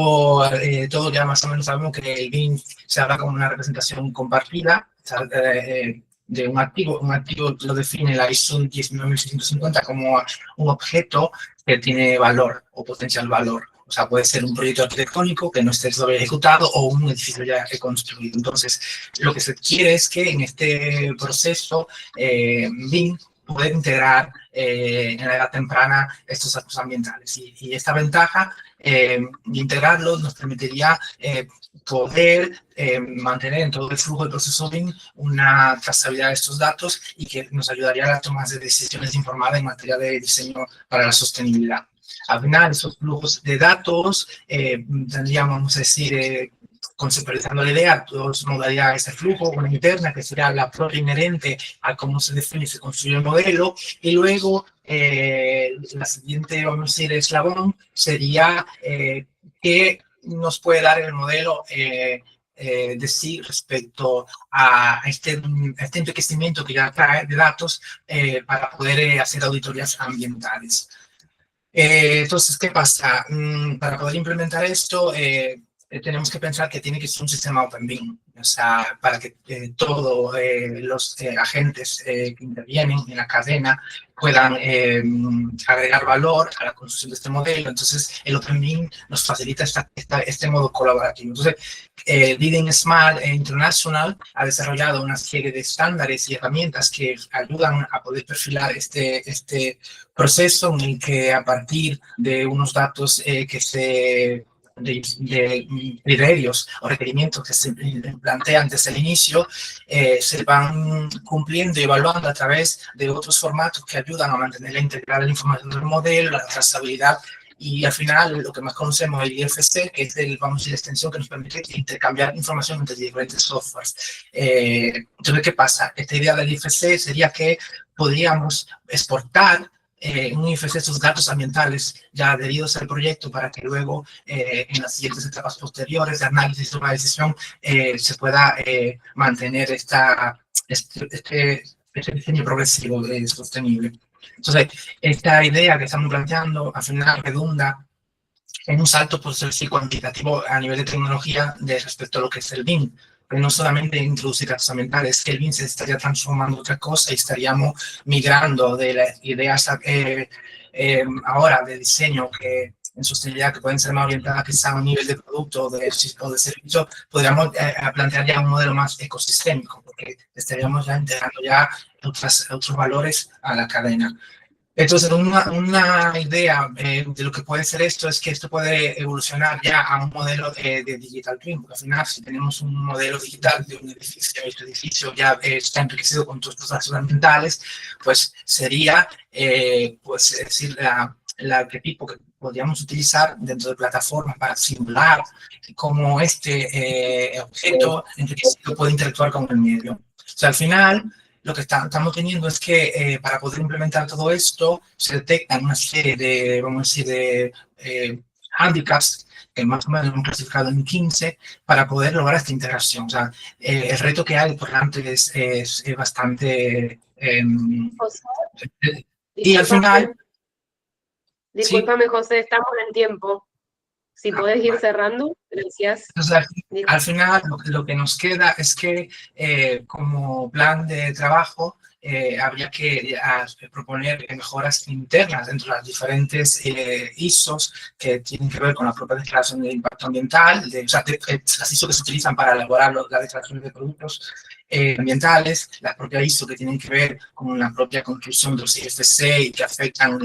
todos ya más o menos sabemos que el BIM se habla como una representación compartida de un activo. Un activo lo define la ISO 19650 como un objeto que tiene valor o potencial valor. O sea, puede ser un proyecto arquitectónico que no esté todavía ejecutado o un edificio ya construido. Entonces, lo que se quiere es que en este proceso BIM poder integrar en la edad temprana estos datos ambientales. Y esta ventaja de integrarlos nos permitiría poder mantener en todo el flujo del proceso BIM una trazabilidad de estos datos y que nos ayudaría a la toma de decisiones informadas en materia de diseño para la sostenibilidad. Al final, esos flujos de datos tendríamos, vamos a decir, conceptualizando la idea, dos modalidades de flujo, una interna, que sería la propia inherente a cómo se define y se construye el modelo, y luego la siguiente, vamos a decir, eslabón sería qué nos puede dar el modelo decir respecto a este enriquecimiento que ya trae de datos para poder hacer auditorías ambientales. Entonces, ¿qué pasa? Para poder implementar esto, tenemos que pensar que tiene que ser un sistema Open BIM, o sea, para que todos los agentes que intervienen en la cadena puedan agregar valor a la construcción de este modelo. Entonces, el Open BIM nos facilita este modo colaborativo. Entonces, Leading Smart International ha desarrollado una serie de estándares y herramientas que ayudan a poder perfilar este proceso en el que, a partir de unos datos de criterios o requerimientos que se plantean desde el inicio, se van cumpliendo y evaluando a través de otros formatos que ayudan a mantener la integridad de la información del modelo, la trazabilidad, y al final lo que más conocemos es el IFC, que es vamos a decir, la extensión que nos permite intercambiar información entre diferentes softwares. Entonces, ¿qué pasa? Esta idea del IFC sería que podríamos exportar un IFC estos datos ambientales ya adheridos al proyecto para que luego en las siguientes etapas posteriores de análisis y toma de decisión se pueda mantener este diseño progresivo sostenible. Entonces, esta idea que estamos planteando al final redunda en un salto, pues, cuantitativo a nivel de tecnología respecto a lo que es el BIM. Pero no solamente introducir datos ambientales, que el BIM se estaría transformando en otra cosa y estaríamos migrando de las ideas ahora de diseño en sostenibilidad que pueden ser más orientadas quizá a un nivel de producto o de servicio. Podríamos plantear ya un modelo más ecosistémico, porque estaríamos ya integrando ya otros valores a la cadena. Entonces, una idea de lo que puede ser esto es que esto puede evolucionar ya a un modelo de digital twin, porque al final, si tenemos un modelo digital de un edificio, este edificio ya está enriquecido con todos estos datos ambientales, pues sería, pues, es decir, el arquetipo que podríamos utilizar dentro de plataformas para simular cómo este objeto enriquecido puede interactuar con el medio. O sea, al final, lo que estamos teniendo es que para poder implementar todo esto se detectan una serie de, vamos a decir, de handicaps que más o menos hemos clasificado en 15 para poder lograr esta integración. O sea, el reto que hay por delante es bastante... y al final... Discúlpame, sí. José, estamos en tiempo. Si podés ir cerrando, gracias. Entonces, al final, lo que nos queda es que como plan de trabajo habría que proponer mejoras internas dentro de las diferentes ISOs que tienen que ver con la propia declaración de impacto ambiental, o sea, las ISO que se utilizan para elaborar las declaraciones de productos ambientales, las propias ISO que tienen que ver con la propia construcción de los IFC y que afectan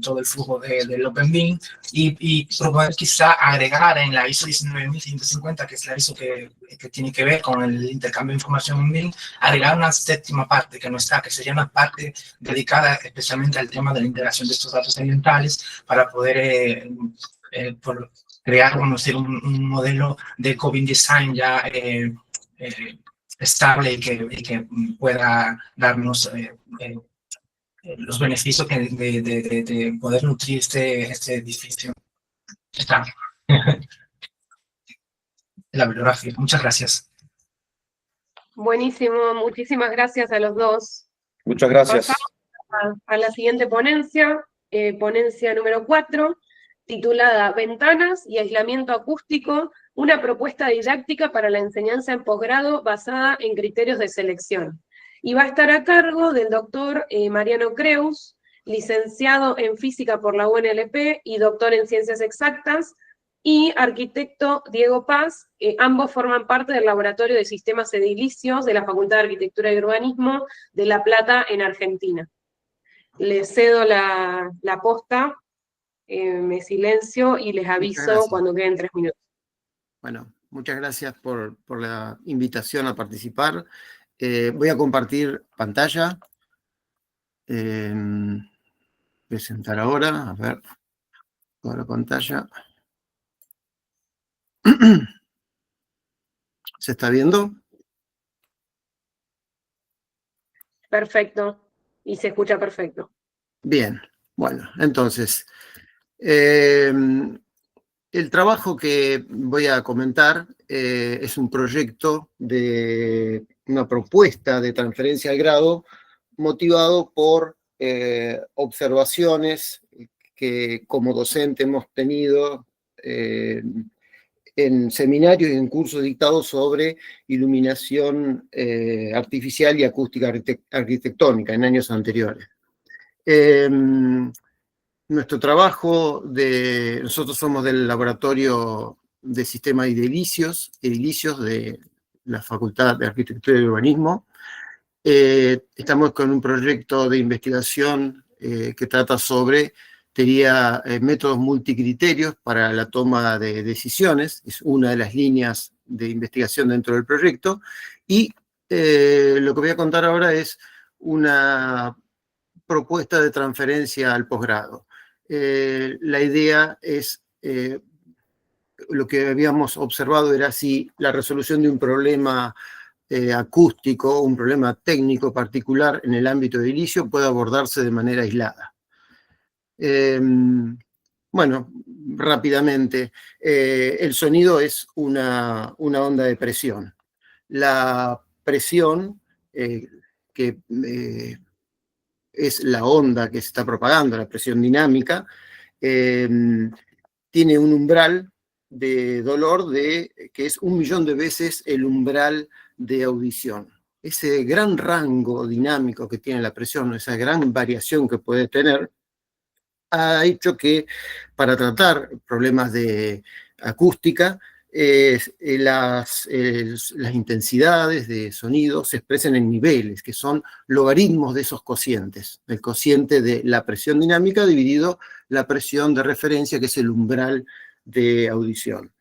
todo el flujo del Open BIM, y proponer quizá agregar en la ISO 19150, que es la ISO que tiene que ver con el intercambio de información en BIM, agregar una séptima parte que no está, que sería una parte dedicada especialmente al tema de la integración de estos datos ambientales para poder crear o hacer un modelo de co-bin design ya estable y que pueda darnos los beneficios de poder nutrir este edificio. Está. La bibliografía. Muchas gracias. Buenísimo, muchísimas gracias a los dos. Muchas gracias. Pasamos a la siguiente ponencia, ponencia número 4, titulada Ventanas y aislamiento acústico, una propuesta didáctica para la enseñanza en posgrado basada en criterios de selección. Y va a estar a cargo del doctor Mariano Creus, licenciado en física por la UNLP y doctor en ciencias exactas, y arquitecto Diego Paz, ambos forman parte del Laboratorio de Sistemas Edilicios de la Facultad de Arquitectura y Urbanismo de La Plata, en Argentina. Les cedo la posta, me silencio y les aviso cuando queden 3 minutos. Bueno, muchas gracias por la invitación a participar. Voy a compartir pantalla. Presentar ahora, a ver, toda la pantalla. ¿Se está viendo? Perfecto, y se escucha perfecto. Bien, bueno, entonces, el trabajo que voy a comentar es un proyecto de una propuesta de transferencia al grado motivado por observaciones que como docente hemos tenido en seminarios y en cursos dictados sobre iluminación artificial y acústica arquitectónica en años anteriores. Nuestro trabajo, nosotros somos del Laboratorio de Sistemas Edilicios de la Facultad de Arquitectura y Urbanismo. Estamos con un proyecto de investigación que trata sobre métodos multicriterios para la toma de decisiones. Es una de las líneas de investigación dentro del proyecto. Y lo que voy a contar ahora es una propuesta de transferencia al posgrado. La idea es, lo que habíamos observado era si la resolución de un problema acústico, un problema técnico particular en el ámbito edilicio puede abordarse de manera aislada. Bueno, rápidamente, el sonido es una onda de presión. La presión, que es la onda que se está propagando, la presión dinámica, tiene un umbral de dolor que es 1.000.000 de veces el umbral de audición. Ese gran rango dinámico que tiene la presión, esa gran variación que puede tener, ha hecho que para tratar problemas de acústica, las intensidades de sonido se expresan en niveles, que son logaritmos de esos cocientes. El cociente de la presión dinámica dividido la presión de referencia, que es el umbral de audición.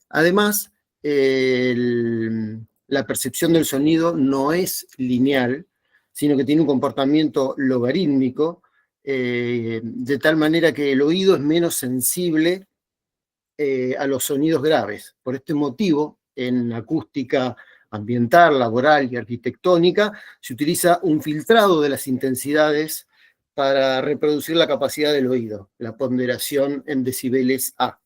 Además, la percepción del sonido no es lineal, sino que tiene un comportamiento logarítmico, de tal manera que el oído es menos sensible a los sonidos graves. Por este motivo, en acústica ambiental, laboral y arquitectónica, se utiliza un filtrado de las intensidades para reproducir la capacidad del oído, la ponderación en decibeles A.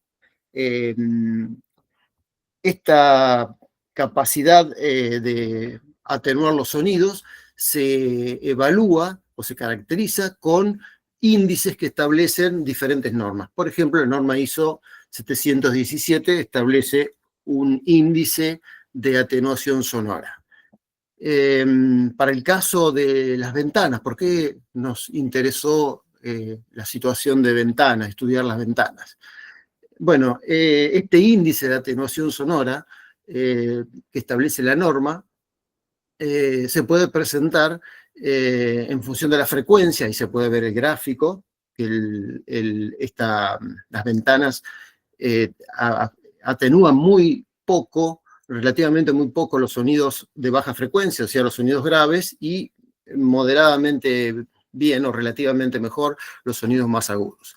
Esta capacidad de atenuar los sonidos se evalúa o se caracteriza con índices que establecen diferentes normas. Por ejemplo, la norma ISO 717 establece un índice de atenuación sonora. Para el caso de las ventanas, ¿por qué nos interesó la situación de ventanas, estudiar las ventanas? Bueno, este índice de atenuación sonora que establece la norma se puede presentar en función de la frecuencia, y se puede ver el gráfico, que las ventanas atenúan muy poco, relativamente muy poco, los sonidos de baja frecuencia, o sea, los sonidos graves, y moderadamente bien o relativamente mejor los sonidos más agudos.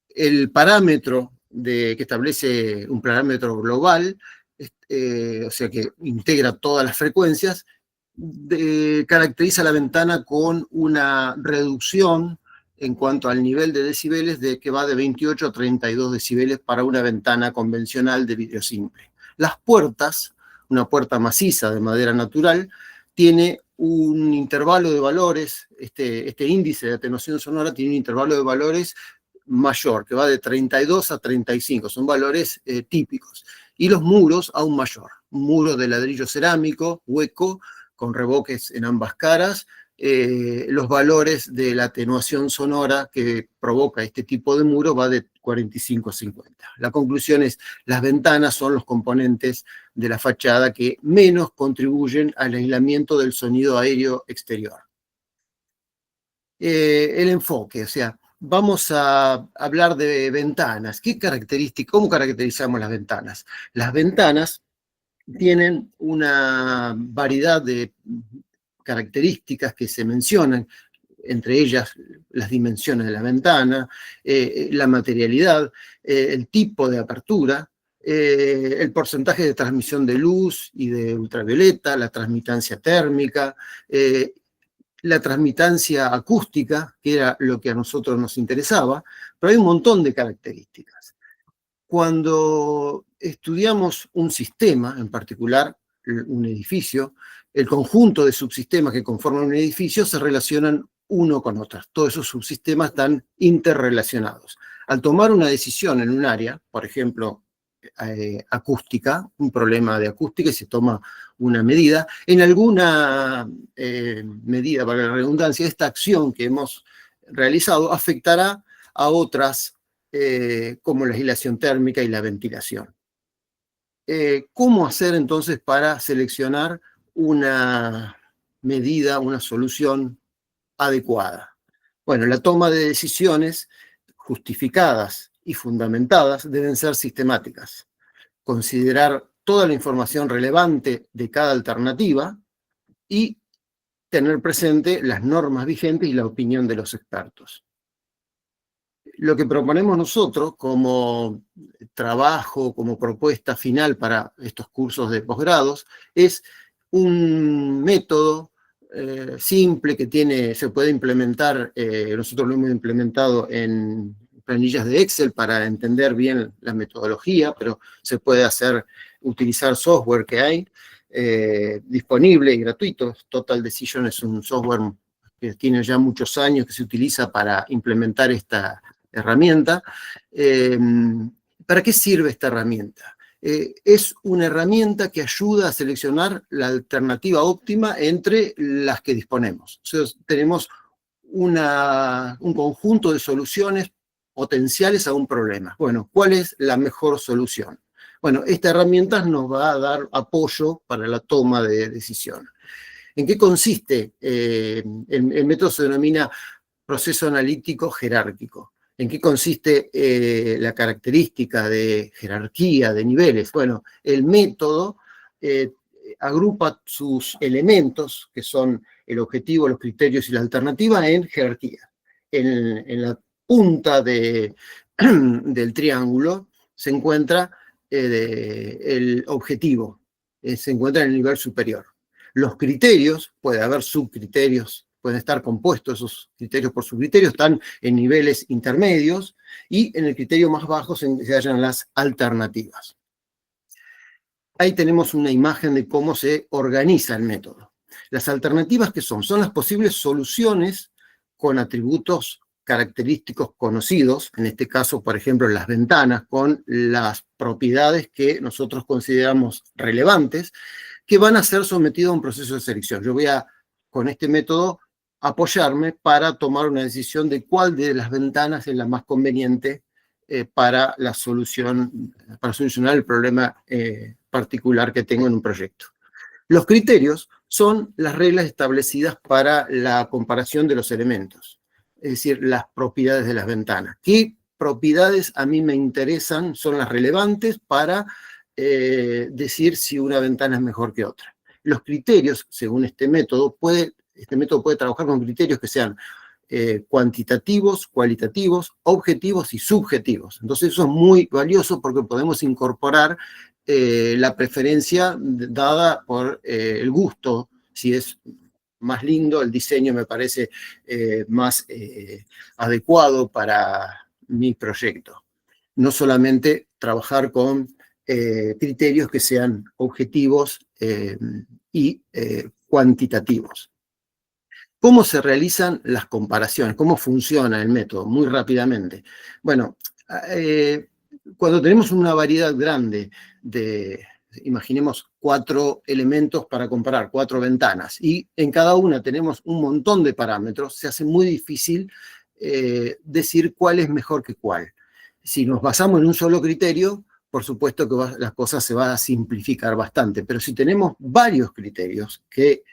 El parámetro que establece un parámetro global, o sea que integra todas las frecuencias, caracteriza la ventana con una reducción en cuanto al nivel de decibeles que va de 28 a 32 decibeles para una ventana convencional de vidrio simple. Las puertas, una puerta maciza de madera natural, tiene un intervalo de valores, este índice de atenuación sonora tiene un intervalo de valores mayor, que va de 32 a 35, son valores típicos. Y los muros aún mayor, un muro de ladrillo cerámico, hueco, con revoques en ambas caras, los valores de la atenuación sonora que provoca este tipo de muro va de 45 a 50. La conclusión es, las ventanas son los componentes de la fachada que menos contribuyen al aislamiento del sonido aéreo exterior. El enfoque, o sea, vamos a hablar de ventanas. ¿Cómo caracterizamos las ventanas? Las ventanas tienen una variedad de características que se mencionan, entre ellas las dimensiones de la ventana, la materialidad, el tipo de apertura, el porcentaje de transmisión de luz y de ultravioleta, la transmitancia térmica, la transmitancia acústica, que era lo que a nosotros nos interesaba, pero hay un montón de características. Cuando estudiamos un sistema, en particular un edificio, el conjunto de subsistemas que conforman un edificio se relacionan uno con otro. Todos esos subsistemas están interrelacionados. Al tomar una decisión en un área, por ejemplo, acústica, un problema de acústica, y se toma una medida, en alguna medida, para la redundancia, esta acción que hemos realizado afectará a otras, como la aislación térmica y la ventilación. ¿Cómo hacer entonces para seleccionar una medida, una solución adecuada? Bueno, la toma de decisiones justificadas y fundamentadas deben ser sistemáticas. Considerar toda la información relevante de cada alternativa y tener presente las normas vigentes y la opinión de los expertos. Lo que proponemos nosotros como trabajo, como propuesta final para estos cursos de posgrados, es un método simple que se puede implementar, nosotros lo hemos implementado en planillas de Excel para entender bien la metodología, pero se puede utilizar software que hay disponible y gratuito. Total Decision es un software que tiene ya muchos años que se utiliza para implementar esta herramienta. ¿Para qué sirve esta herramienta? Es una herramienta que ayuda a seleccionar la alternativa óptima entre las que disponemos. O sea, tenemos un conjunto de soluciones potenciales a un problema. Bueno, ¿cuál es la mejor solución? Bueno, esta herramienta nos va a dar apoyo para la toma de decisión. ¿En qué consiste? El método se denomina proceso analítico jerárquico. ¿En qué consiste la característica de jerarquía, de niveles? Bueno, el método agrupa sus elementos, que son el objetivo, los criterios y la alternativa, en jerarquía. En la punta del triángulo se encuentra el objetivo, se encuentra en el nivel superior. Los criterios, puede haber subcriterios, pueden estar compuestos esos criterios por subcriterios, están en niveles intermedios, y en el criterio más bajo se hallan las alternativas. Ahí tenemos una imagen de cómo se organiza el método. Las alternativas, ¿qué son? Son las posibles soluciones con atributos característicos conocidos, en este caso, por ejemplo, las ventanas, con las propiedades que nosotros consideramos relevantes, que van a ser sometidos a un proceso de selección. Yo voy a, con este método, apoyarme para tomar una decisión de cuál de las ventanas es la más conveniente para solucionar el problema particular que tengo en un proyecto. Los criterios son las reglas establecidas para la comparación de los elementos, es decir, las propiedades de las ventanas. ¿Qué propiedades a mí me interesan? Son las relevantes para decir si una ventana es mejor que otra. Los criterios, según este método puede trabajar con criterios que sean cuantitativos, cualitativos, objetivos y subjetivos. Entonces eso es muy valioso porque podemos incorporar la preferencia dada por el gusto. Si es más lindo, el diseño me parece más adecuado para mi proyecto. No solamente trabajar con criterios que sean objetivos y cuantitativos. ¿Cómo se realizan las comparaciones? ¿Cómo funciona el método? Muy rápidamente. Bueno, cuando tenemos una variedad grande de, imaginemos, 4 elementos para comparar, 4 ventanas, y en cada una tenemos un montón de parámetros, se hace muy difícil decir cuál es mejor que cuál. Si nos basamos en un solo criterio, por supuesto que las cosas se van a simplificar bastante, pero si tenemos varios criterios que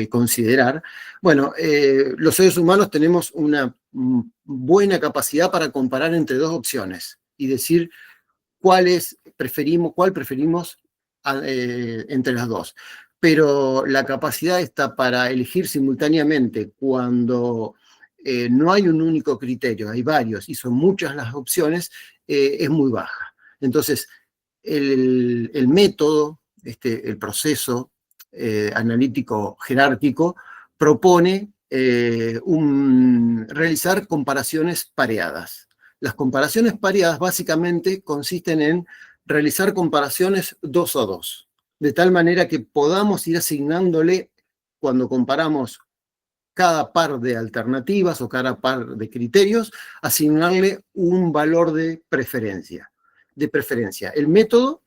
considerar, bueno, los seres humanos tenemos una buena capacidad para comparar entre 2 opciones y decir cuál preferimos entre las 2. Pero la capacidad está para elegir simultáneamente cuando no hay un único criterio, hay varios y son muchas las opciones, es muy baja. Entonces, el método, el proceso analítico jerárquico, propone realizar comparaciones pareadas. Las comparaciones pareadas básicamente consisten en realizar comparaciones 2 a 2, de tal manera que podamos ir asignándole, cuando comparamos cada par de alternativas o cada par de criterios, asignarle un valor de preferencia. El método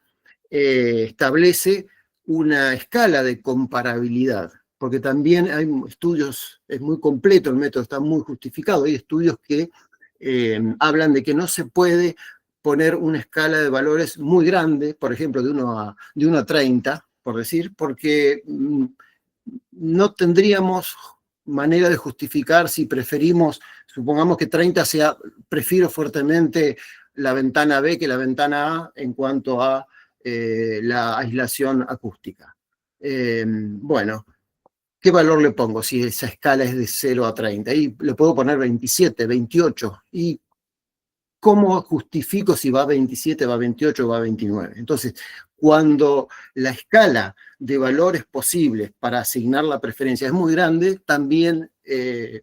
establece una escala de comparabilidad, porque también hay estudios, es muy completo, el método está muy justificado, hay estudios que hablan de que no se puede poner una escala de valores muy grande, por ejemplo, de 1 a 30, por decir, porque no tendríamos manera de justificar si preferimos, supongamos que 30 sea, prefiero fuertemente la ventana B que la ventana A en cuanto a la aislación acústica. Bueno, ¿qué valor le pongo si esa escala es de 0 a 30? Y le puedo poner 27, 28. ¿Y cómo justifico si va a 27, va a 28 o va a 29? Entonces, cuando la escala de valores posibles para asignar la preferencia es muy grande, también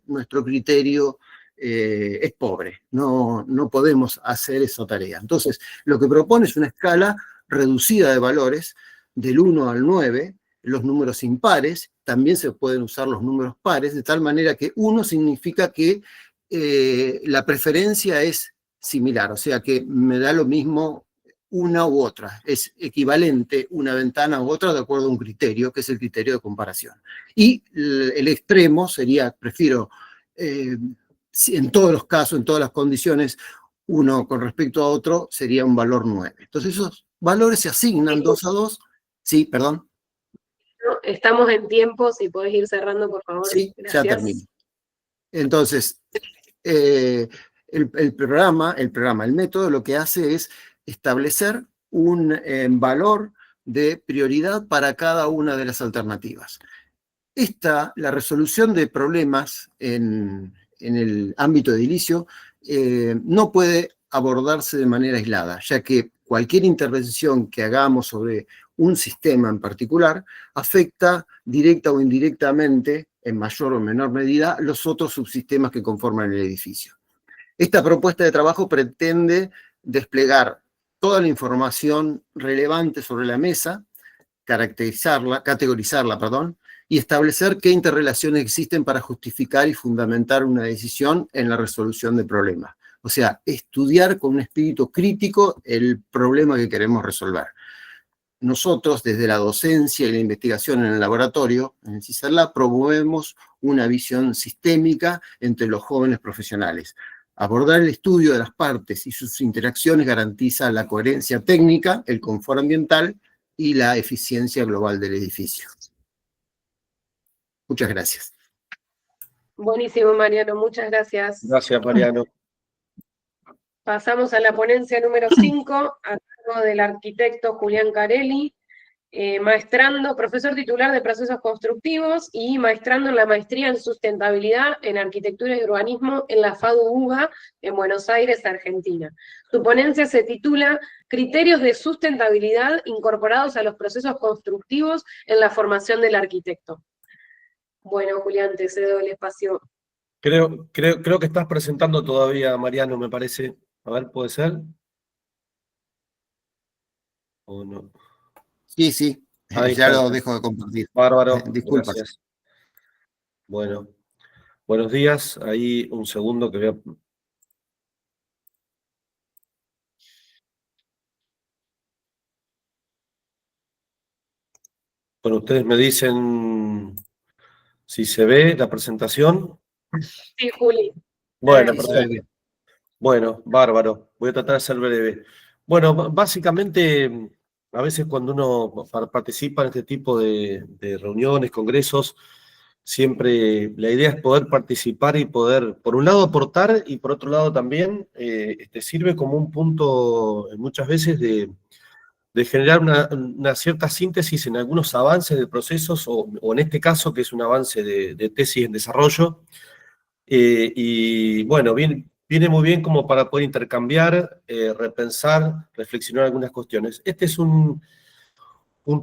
nuestro criterio es pobre. No podemos hacer esa tarea. Entonces, lo que propone es una escala reducida de valores del 1 al 9, los números impares, también se pueden usar los números pares, de tal manera que 1 significa que la preferencia es similar, o sea que me da lo mismo una u otra, es equivalente una ventana u otra de acuerdo a un criterio, que es el criterio de comparación. Y el extremo sería, prefiero, en todos los casos, en todas las condiciones, uno con respecto a otro sería un valor 9. Entonces esos valores se asignan 2 a 2. Sí, perdón. Estamos en tiempo, si podés ir cerrando, por favor. Sí, gracias. ya termino. Entonces, el método lo que hace es establecer un valor de prioridad para cada una de las alternativas. La resolución de problemas en el ámbito edilicio no puede abordarse de manera aislada, ya que cualquier intervención que hagamos sobre un sistema en particular afecta directa o indirectamente, en mayor o menor medida, los otros subsistemas que conforman el edificio. Esta propuesta de trabajo pretende desplegar toda la información relevante sobre la mesa, categorizarla, y establecer qué interrelaciones existen para justificar y fundamentar una decisión en la resolución de problemas. O sea, estudiar con un espíritu crítico el problema que queremos resolver. Nosotros, desde la docencia y la investigación en el laboratorio, en el CISALab, promovemos una visión sistémica entre los jóvenes profesionales. Abordar el estudio de las partes y sus interacciones garantiza la coherencia técnica, el confort ambiental y la eficiencia global del edificio. Muchas gracias. Buenísimo, Mariano, muchas gracias. Gracias, Mariano. Pasamos a la ponencia número 5, a cargo del arquitecto Julián Carelli. maestrando, profesor titular de procesos constructivos y maestrando en la maestría en sustentabilidad en arquitectura y urbanismo en la FADU-UBA en Buenos Aires, Argentina. Su ponencia se titula Criterios de sustentabilidad incorporados a los procesos constructivos en la formación del arquitecto. Bueno, Julián, te cedo el espacio. Creo que estás presentando todavía, Mariano, me parece. A ver, ¿puede ser? ¿O no? Sí, sí, Ahí ya está. lo dejo de compartir. Bárbaro, Disculpas. gracias. Bueno, buenos días. Ahí un segundo que voy a... Bueno, ustedes me dicen si se ve la presentación. Sí, Juli. Bueno, Sí, perfecto. Bueno, bárbaro. Voy a tratar de ser breve. Bueno, básicamente, a veces cuando uno participa en este tipo de reuniones, congresos, siempre la idea es poder participar y poder, por un lado, aportar y por otro lado también sirve como un punto muchas veces de generar una cierta síntesis en algunos avances de procesos o en este caso que es un avance de tesis en desarrollo. Y bueno, viene muy bien como para poder intercambiar, repensar, reflexionar algunas cuestiones. Este es un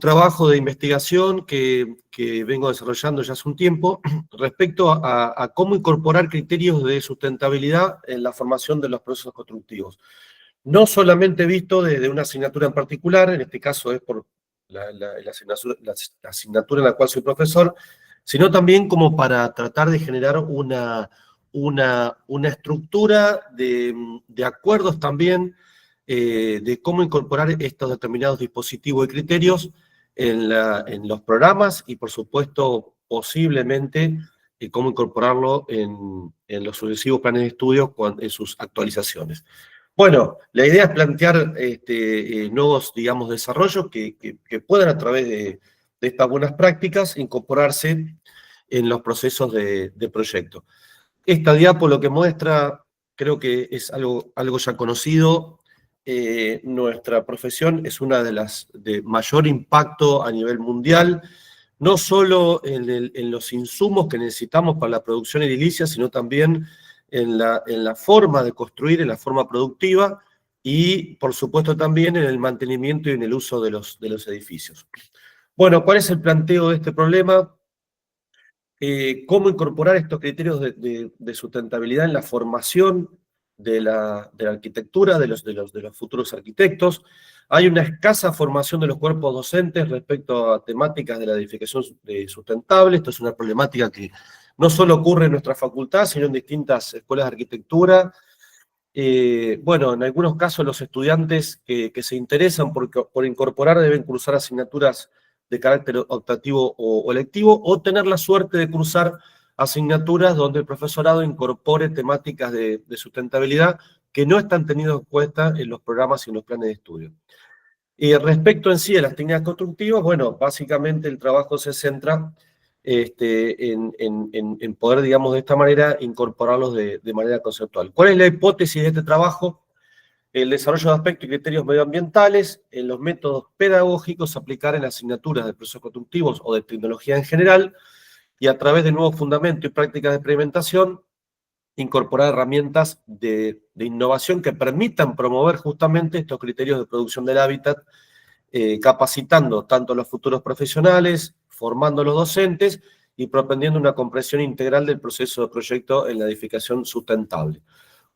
trabajo de investigación que vengo desarrollando ya hace un tiempo respecto a cómo incorporar criterios de sustentabilidad en la formación de los procesos constructivos. No solamente visto desde una asignatura en particular, en este caso es por la asignatura en la cual soy profesor, sino también como para tratar de generar una estructura de acuerdos también de cómo incorporar estos determinados dispositivos y criterios en los programas y, por supuesto, posiblemente cómo incorporarlo en los sucesivos planes de estudio en sus actualizaciones. Bueno, la idea es plantear nuevos, digamos, desarrollos que puedan a través de estas buenas prácticas incorporarse en los procesos de proyecto. Esta diapo lo que muestra, creo que es algo ya conocido, nuestra profesión es una de las de mayor impacto a nivel mundial, no solo en los insumos que necesitamos para la producción edilicia, sino también en la forma de construir, en la forma productiva y, por supuesto, también en el mantenimiento y en el uso de los edificios. Bueno, ¿cuál es el planteo de este problema? Cómo incorporar estos criterios de sustentabilidad en la formación de la arquitectura, de los futuros arquitectos. Hay una escasa formación de los cuerpos docentes respecto a temáticas de la edificación sustentable. Esto es una problemática que no solo ocurre en nuestra facultad, sino en distintas escuelas de arquitectura. Bueno, en algunos casos los estudiantes que se interesan por incorporar deben cursar asignaturas de carácter optativo o electivo, o tener la suerte de cursar asignaturas donde el profesorado incorpore temáticas de sustentabilidad que no están tenidas en cuenta en los programas y en los planes de estudio. Y respecto en sí a las técnicas constructivas, bueno, básicamente el trabajo se centra en poder, digamos, de esta manera incorporarlos de manera conceptual. ¿Cuál es la hipótesis de este trabajo? El desarrollo de aspectos y criterios medioambientales en los métodos pedagógicos, aplicar en asignaturas de procesos constructivos o de tecnología en general, y a través de nuevos fundamentos y prácticas de experimentación, incorporar herramientas de innovación que permitan promover justamente estos criterios de producción del hábitat, capacitando tanto a los futuros profesionales, formando a los docentes y propendiendo una comprensión integral del proceso de proyecto en la edificación sustentable.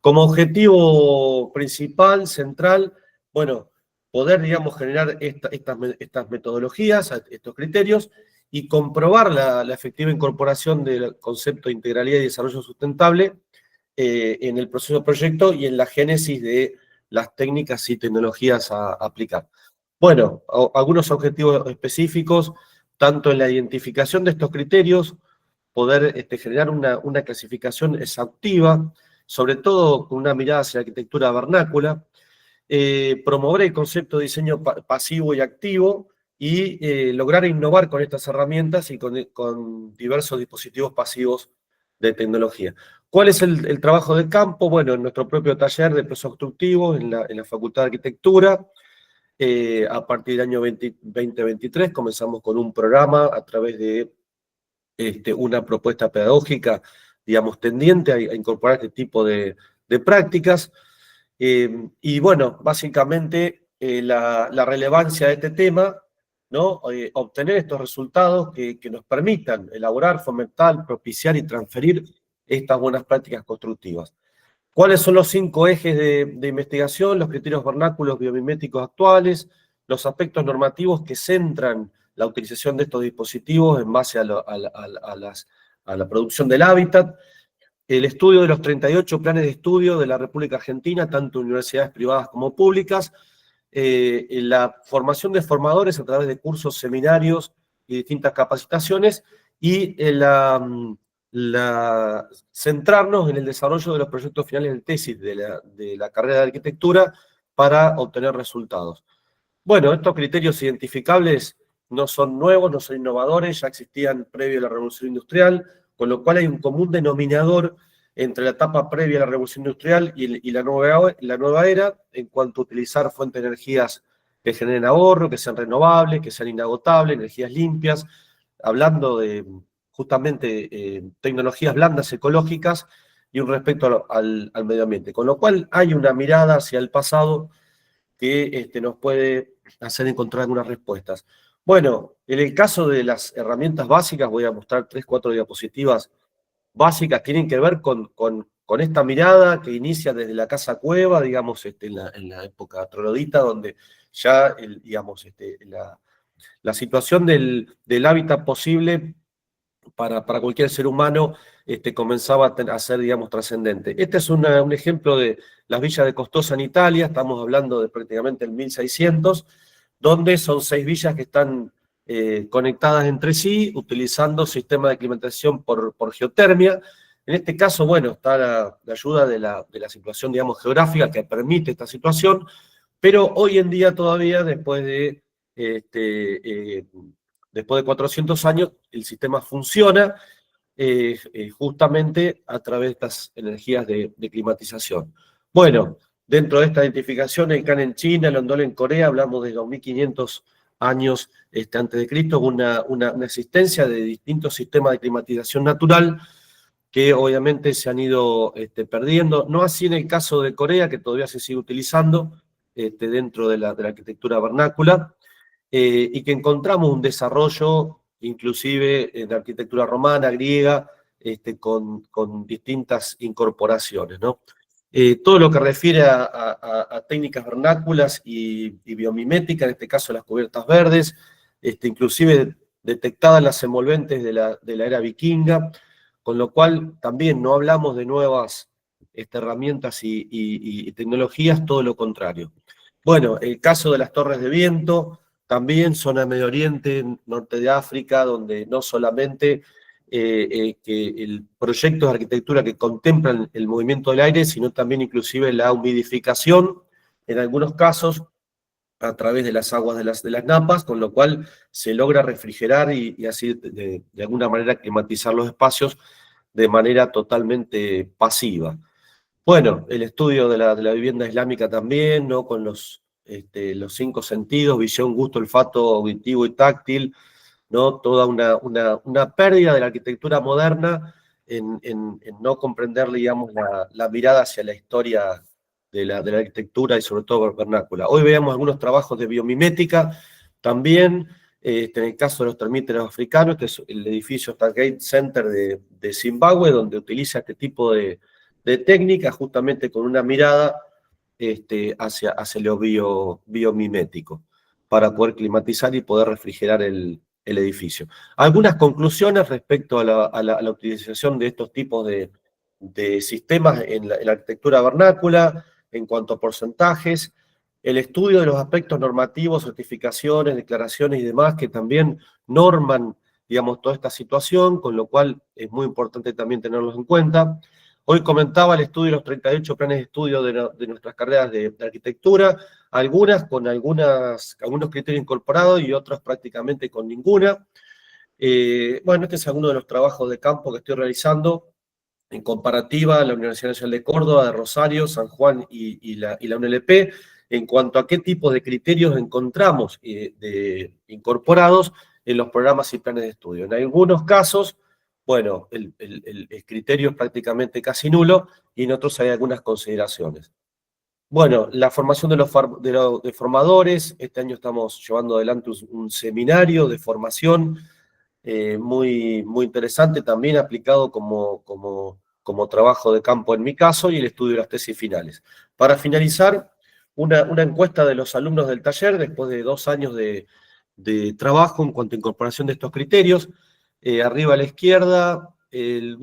Como objetivo principal, central, bueno, poder, digamos, generar estas metodologías, estos criterios, y comprobar la efectiva incorporación del concepto de integralidad y desarrollo sustentable en el proceso de proyecto y en la génesis de las técnicas y tecnologías a aplicar. Bueno, algunos objetivos específicos, tanto en la identificación de estos criterios, poder generar una clasificación exhaustiva, sobre todo con una mirada hacia la arquitectura vernácula, promover el concepto de diseño pasivo y activo y lograr innovar con estas herramientas y con diversos dispositivos pasivos de tecnología. ¿Cuál es el trabajo de campo? Bueno, en nuestro propio taller de procesos constructivos, en la Facultad de Arquitectura, A partir del año 2023 comenzamos con un programa a través de una propuesta pedagógica, digamos, tendiente a incorporar este tipo de prácticas. Y bueno, básicamente la relevancia de este tema, ¿no? Obtener estos resultados que nos permitan elaborar, fomentar, propiciar y transferir estas buenas prácticas constructivas. ¿Cuáles son los 5 ejes de investigación? Los criterios vernáculos biomiméticos actuales, los aspectos normativos que centran la utilización de estos dispositivos en base a la producción del hábitat, el estudio de los 38 planes de estudio de la República Argentina, tanto universidades privadas como públicas, la formación de formadores a través de cursos, seminarios y distintas capacitaciones, y centrarnos en el desarrollo de los proyectos finales de tesis de la carrera de arquitectura para obtener resultados. Bueno, estos criterios identificables no son nuevos, no son innovadores, ya existían previo a la Revolución Industrial, con lo cual hay un común denominador entre la etapa previa a la Revolución Industrial y la nueva era, en cuanto a utilizar fuentes de energías que generen ahorro, que sean renovables, que sean inagotables, energías limpias, hablando de justamente tecnologías blandas ecológicas y un respeto al medio ambiente. Con lo cual hay una mirada hacia el pasado que nos puede hacer encontrar algunas respuestas. Bueno, en el caso de las herramientas básicas, voy a mostrar 3 o 4 diapositivas básicas, tienen que ver con esta mirada que inicia desde la casa cueva, digamos, en la época troglodita, donde ya, digamos, la situación del hábitat posible para cualquier ser humano comenzaba a ser, digamos, trascendente. Este es un ejemplo de las villas de Costosa en Italia, estamos hablando de prácticamente el 1600, donde son 6 villas que están conectadas entre sí, utilizando sistemas de climatización por geotermia. En este caso, bueno, está la ayuda de la situación, digamos, geográfica que permite esta situación, pero hoy en día todavía, después de 400 años, el sistema funciona justamente a través de estas energías de climatización. Bueno, dentro de esta identificación, el Can en China, el Ondol en Corea, hablamos de 2500 años antes de Cristo, una existencia de distintos sistemas de climatización natural que obviamente se han ido perdiendo, no así en el caso de Corea, que todavía se sigue utilizando dentro de la arquitectura vernácula, y que encontramos un desarrollo inclusive en la arquitectura romana, griega, con distintas incorporaciones, ¿no? Todo lo que refiere a técnicas vernáculas y biomimética, en este caso las cubiertas verdes, inclusive detectadas las envolventes de la era vikinga, con lo cual también no hablamos de nuevas herramientas y tecnologías, todo lo contrario. Bueno, el caso de las torres de viento, también zona Medio Oriente, norte de África, donde no solamente que proyectos de arquitectura que contemplan el movimiento del aire, sino también inclusive la humidificación, en algunos casos, a través de las aguas de las napas, con lo cual se logra refrigerar y así de alguna manera climatizar los espacios de manera totalmente pasiva. Bueno, el estudio de la vivienda islámica también, ¿no? Con los 5 sentidos, visión, gusto, olfato, auditivo y táctil, ¿no? Toda una pérdida de la arquitectura moderna en no comprender, digamos, la mirada hacia la historia de la arquitectura y sobre todo vernácula. Hoy veamos algunos trabajos de biomimética, también en el caso de los termíteros africanos, que es el edificio Stargate Center de Zimbabue, donde utiliza este tipo de técnica justamente con una mirada hacia lo biomimético, para poder climatizar y poder refrigerar el edificio. Algunas conclusiones respecto a la utilización de estos tipos de sistemas en la arquitectura vernácula, en cuanto a porcentajes, el estudio de los aspectos normativos, certificaciones, declaraciones y demás, que también norman, digamos, toda esta situación, con lo cual es muy importante también tenerlos en cuenta. Hoy comentaba el estudio de los 38 planes de estudio de nuestras carreras de arquitectura, algunas con algunos criterios incorporados y otras prácticamente con ninguna. Bueno, este es alguno de los trabajos de campo que estoy realizando en comparativa a la Universidad Nacional de Córdoba, de Rosario, San Juan y la UNLP, en cuanto a qué tipo de criterios encontramos incorporados en los programas y planes de estudio. En algunos casos, bueno, el criterio es prácticamente casi nulo, y en otros hay algunas consideraciones. Bueno, la formación de formadores. Este año estamos llevando adelante un seminario de formación muy, muy interesante, también aplicado como trabajo de campo en mi caso, y el estudio de las tesis finales. Para finalizar, una encuesta de los alumnos del taller, después de 2 años de trabajo en cuanto a incorporación de estos criterios. Arriba a la izquierda, ¿qué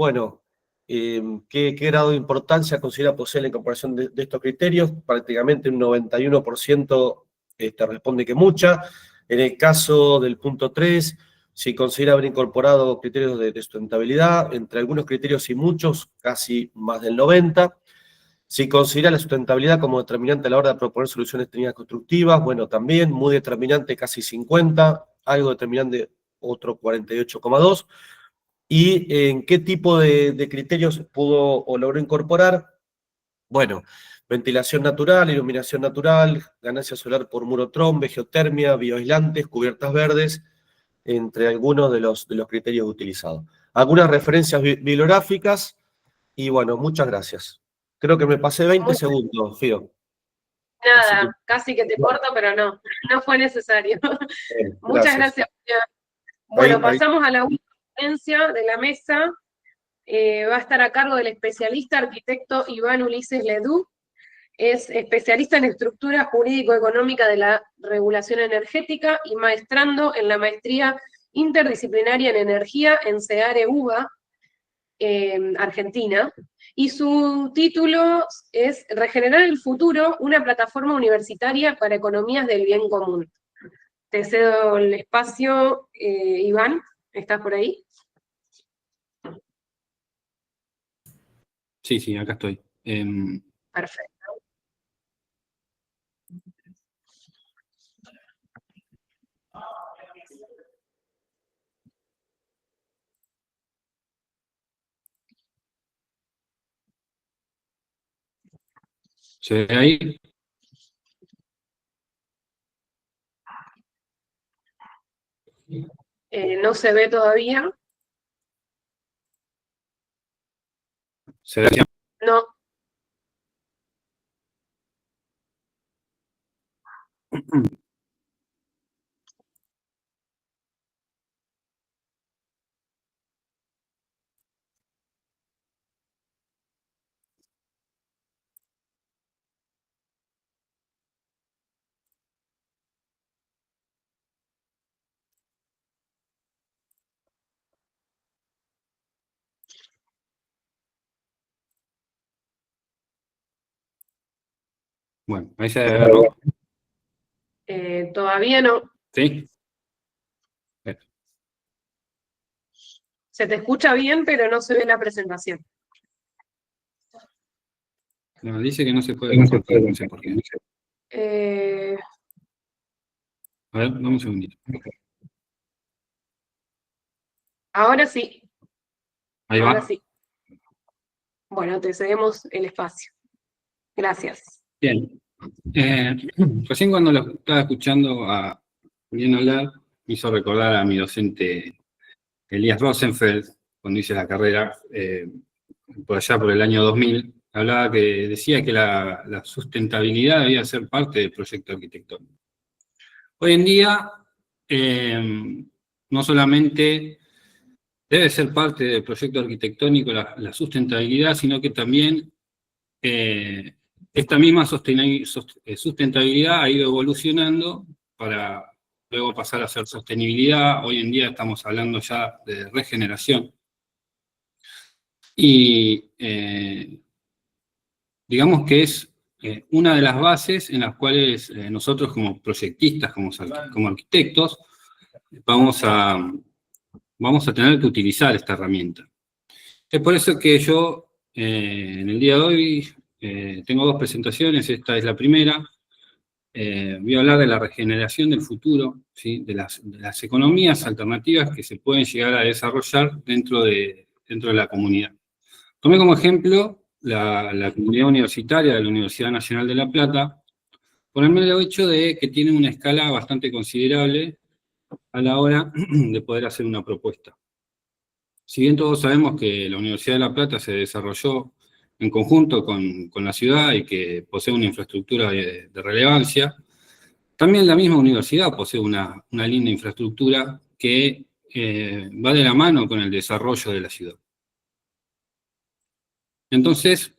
grado de importancia considera posee la incorporación de estos criterios? Prácticamente un 91% responde que mucha. En el caso del punto 3, si considera haber incorporado criterios de sustentabilidad, entre algunos criterios y muchos, casi más del 90%. Si considera la sustentabilidad como determinante a la hora de proponer soluciones técnicas constructivas, bueno, también muy determinante, casi 50%, algo determinante, otro 48,2%. ¿Y en qué tipo de criterios pudo o logró incorporar? Bueno, ventilación natural, iluminación natural, ganancia solar por murotron, geotermia, bioaislantes, cubiertas verdes, entre algunos de los criterios utilizados. Algunas referencias bibliográficas, y bueno, muchas gracias. Creo que me pasé 20 segundos, Fío. Nada, casi que te corto, pero no fue necesario. Muchas gracias. Bueno, pasamos a la última ponencia de la mesa. Va a estar a cargo del especialista arquitecto Iván Ulises Ledoux. Es especialista en estructura jurídico-económica de la regulación energética y maestrando en la maestría interdisciplinaria en energía en CEARE UBA, Argentina. Y su título es Regenerar el futuro, una plataforma universitaria para economías del bien común. Te cedo el espacio, Iván, ¿estás por ahí? Sí, acá estoy. Perfecto. ¿Se ve ahí? No se ve todavía. ¿Se ve? No. Bueno, ahí se ve, ¿no? Todavía no. ¿Sí? Se te escucha bien, pero no se ve la presentación. No, dice que no se puede compartir, no sé por qué. A ver, dame un segundito. Ahora sí. Ahí Ahora va. sí. Bueno, te cedemos el espacio. Gracias. Bien. Recién cuando lo estaba escuchando a Julián hablar, me hizo recordar a mi docente Elías Rosenfeld, cuando hice la carrera, por allá por el año 2000, hablaba que decía que la sustentabilidad debía ser parte del proyecto arquitectónico. Hoy en día, no solamente debe ser parte del proyecto arquitectónico la sustentabilidad, sino que también esta misma sustentabilidad ha ido evolucionando para luego pasar a ser sostenibilidad. Hoy en día estamos hablando ya de regeneración. Y digamos que es una de las bases en las cuales nosotros como proyectistas, como arquitectos, vamos a tener que utilizar esta herramienta. Es por eso que yo en el día de hoy tengo 2 presentaciones. Esta es la primera. Voy a hablar de la regeneración del futuro, ¿sí? de las economías alternativas que se pueden llegar a desarrollar dentro de la comunidad. Tomé como ejemplo la comunidad universitaria de la Universidad Nacional de La Plata, por el mero hecho de que tiene una escala bastante considerable a la hora de poder hacer una propuesta. Si bien todos sabemos que la Universidad de La Plata se desarrolló en conjunto con la ciudad y que posee una infraestructura de relevancia, también la misma universidad posee una linda infraestructura que va de la mano con el desarrollo de la ciudad. Entonces,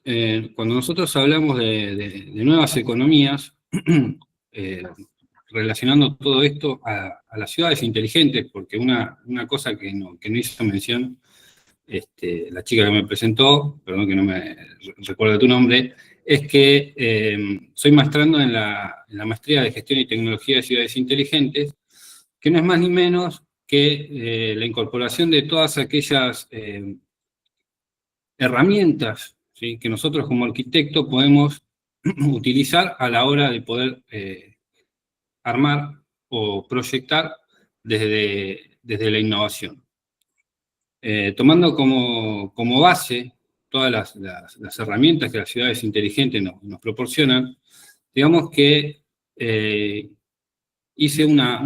cuando nosotros hablamos de nuevas economías, relacionando todo esto a las ciudades inteligentes, porque una cosa que no hizo mención la chica que me presentó, perdón que no me recuerdo tu nombre, es que soy maestrando en la maestría de Gestión y Tecnología de Ciudades Inteligentes, que no es más ni menos que la incorporación de todas aquellas herramientas, ¿sí?, que nosotros como arquitectos podemos utilizar a la hora de poder armar o proyectar desde la innovación. Tomando como base todas las herramientas que las ciudades inteligentes nos proporcionan, digamos que hice una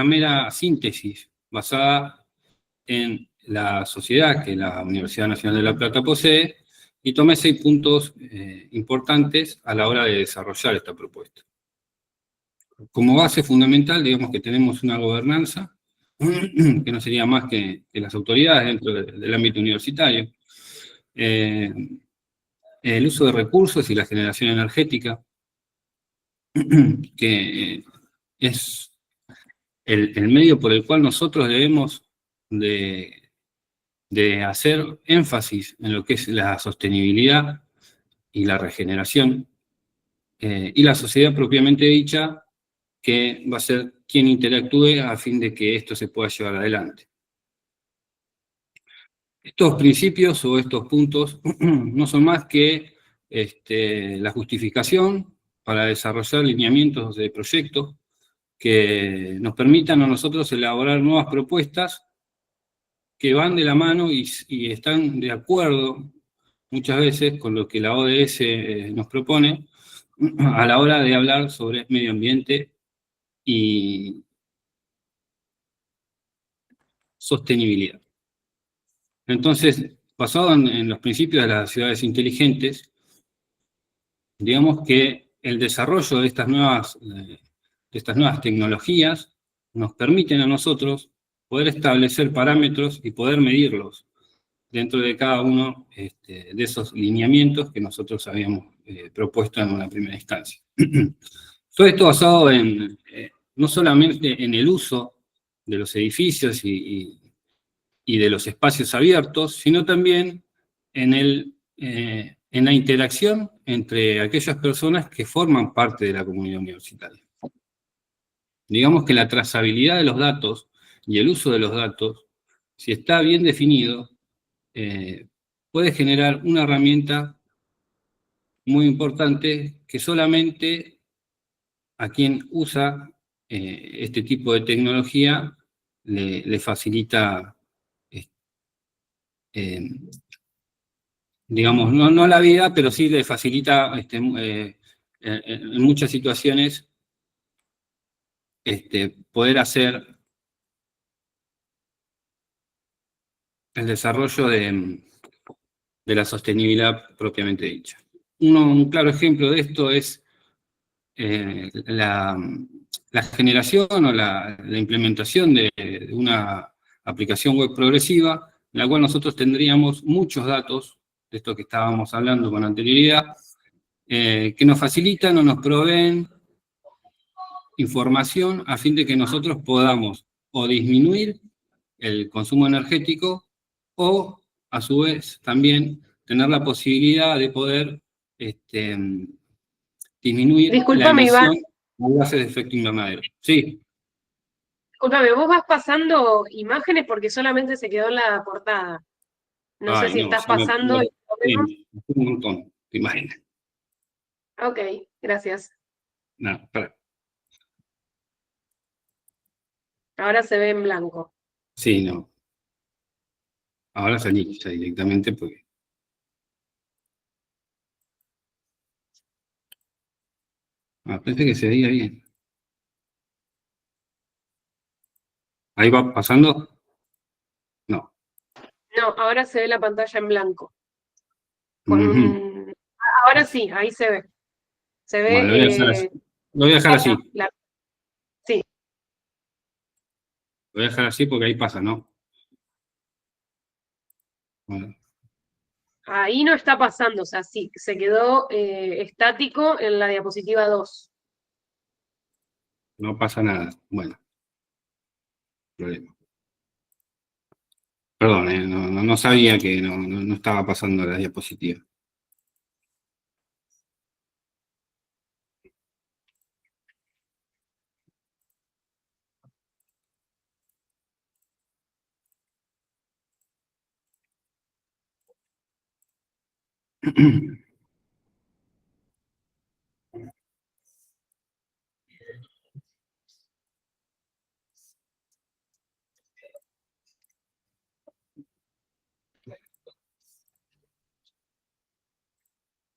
mera síntesis basada en la sociedad que la Universidad Nacional de La Plata posee, y tomé 6 puntos importantes a la hora de desarrollar esta propuesta. Como base fundamental, digamos que tenemos una gobernanza, que no sería más que las autoridades dentro del ámbito universitario, el uso de recursos y la generación energética, que es el medio por el cual nosotros debemos de hacer énfasis en lo que es la sostenibilidad y la regeneración, y la sociedad propiamente dicha, que va a ser quien interactúe a fin de que esto se pueda llevar adelante. Estos principios o estos puntos no son más que la justificación para desarrollar lineamientos de proyectos que nos permitan a nosotros elaborar nuevas propuestas que van de la mano y están de acuerdo muchas veces con lo que la ODS nos propone a la hora de hablar sobre medio ambiente y sostenibilidad. Entonces, basado en los principios de las ciudades inteligentes, digamos que el desarrollo de estas nuevas tecnologías nos permiten a nosotros poder establecer parámetros y poder medirlos dentro de cada uno de esos lineamientos que nosotros habíamos propuesto en una primera instancia. Todo esto basado no solamente en el uso de los edificios y de los espacios abiertos, sino también en la interacción entre aquellas personas que forman parte de la comunidad universitaria. Digamos que la trazabilidad de los datos y el uso de los datos, si está bien definido, puede generar una herramienta muy importante que solamente a quien usa este tipo de tecnología le facilita, digamos, no la vida, pero sí le facilita en muchas situaciones poder hacer el desarrollo de la sostenibilidad propiamente dicha. Un claro ejemplo de esto es la generación o la implementación de una aplicación web progresiva, en la cual nosotros tendríamos muchos datos, de esto que estábamos hablando con anterioridad, que nos facilitan o nos proveen información a fin de que nosotros podamos o disminuir el consumo energético o, a su vez, también tener la posibilidad de poder disminuir la emisión de gases de efecto invernadero. Sí. Disculpame, vos vas pasando imágenes porque solamente se quedó en la portada. No sé si estás pasando. Un montón de imágenes. Ok, gracias. No, espera. Ahora se ve en blanco. Sí, no. Ahora salí ya directamente porque... Ah, pensé que se veía bien. ¿Ahí va pasando? No. No, ahora se ve la pantalla en blanco. Ujú. Ahora sí, ahí se ve. Se ve. Bueno, lo voy a dejar así. Lo voy a dejar así. Sí. Lo voy a dejar así porque ahí pasa, ¿no? Bueno. Ahí no está pasando, o sea, sí, se quedó estático en la diapositiva 2. No pasa nada. Bueno. Problema. Perdón, no sabía que no estaba pasando la diapositiva.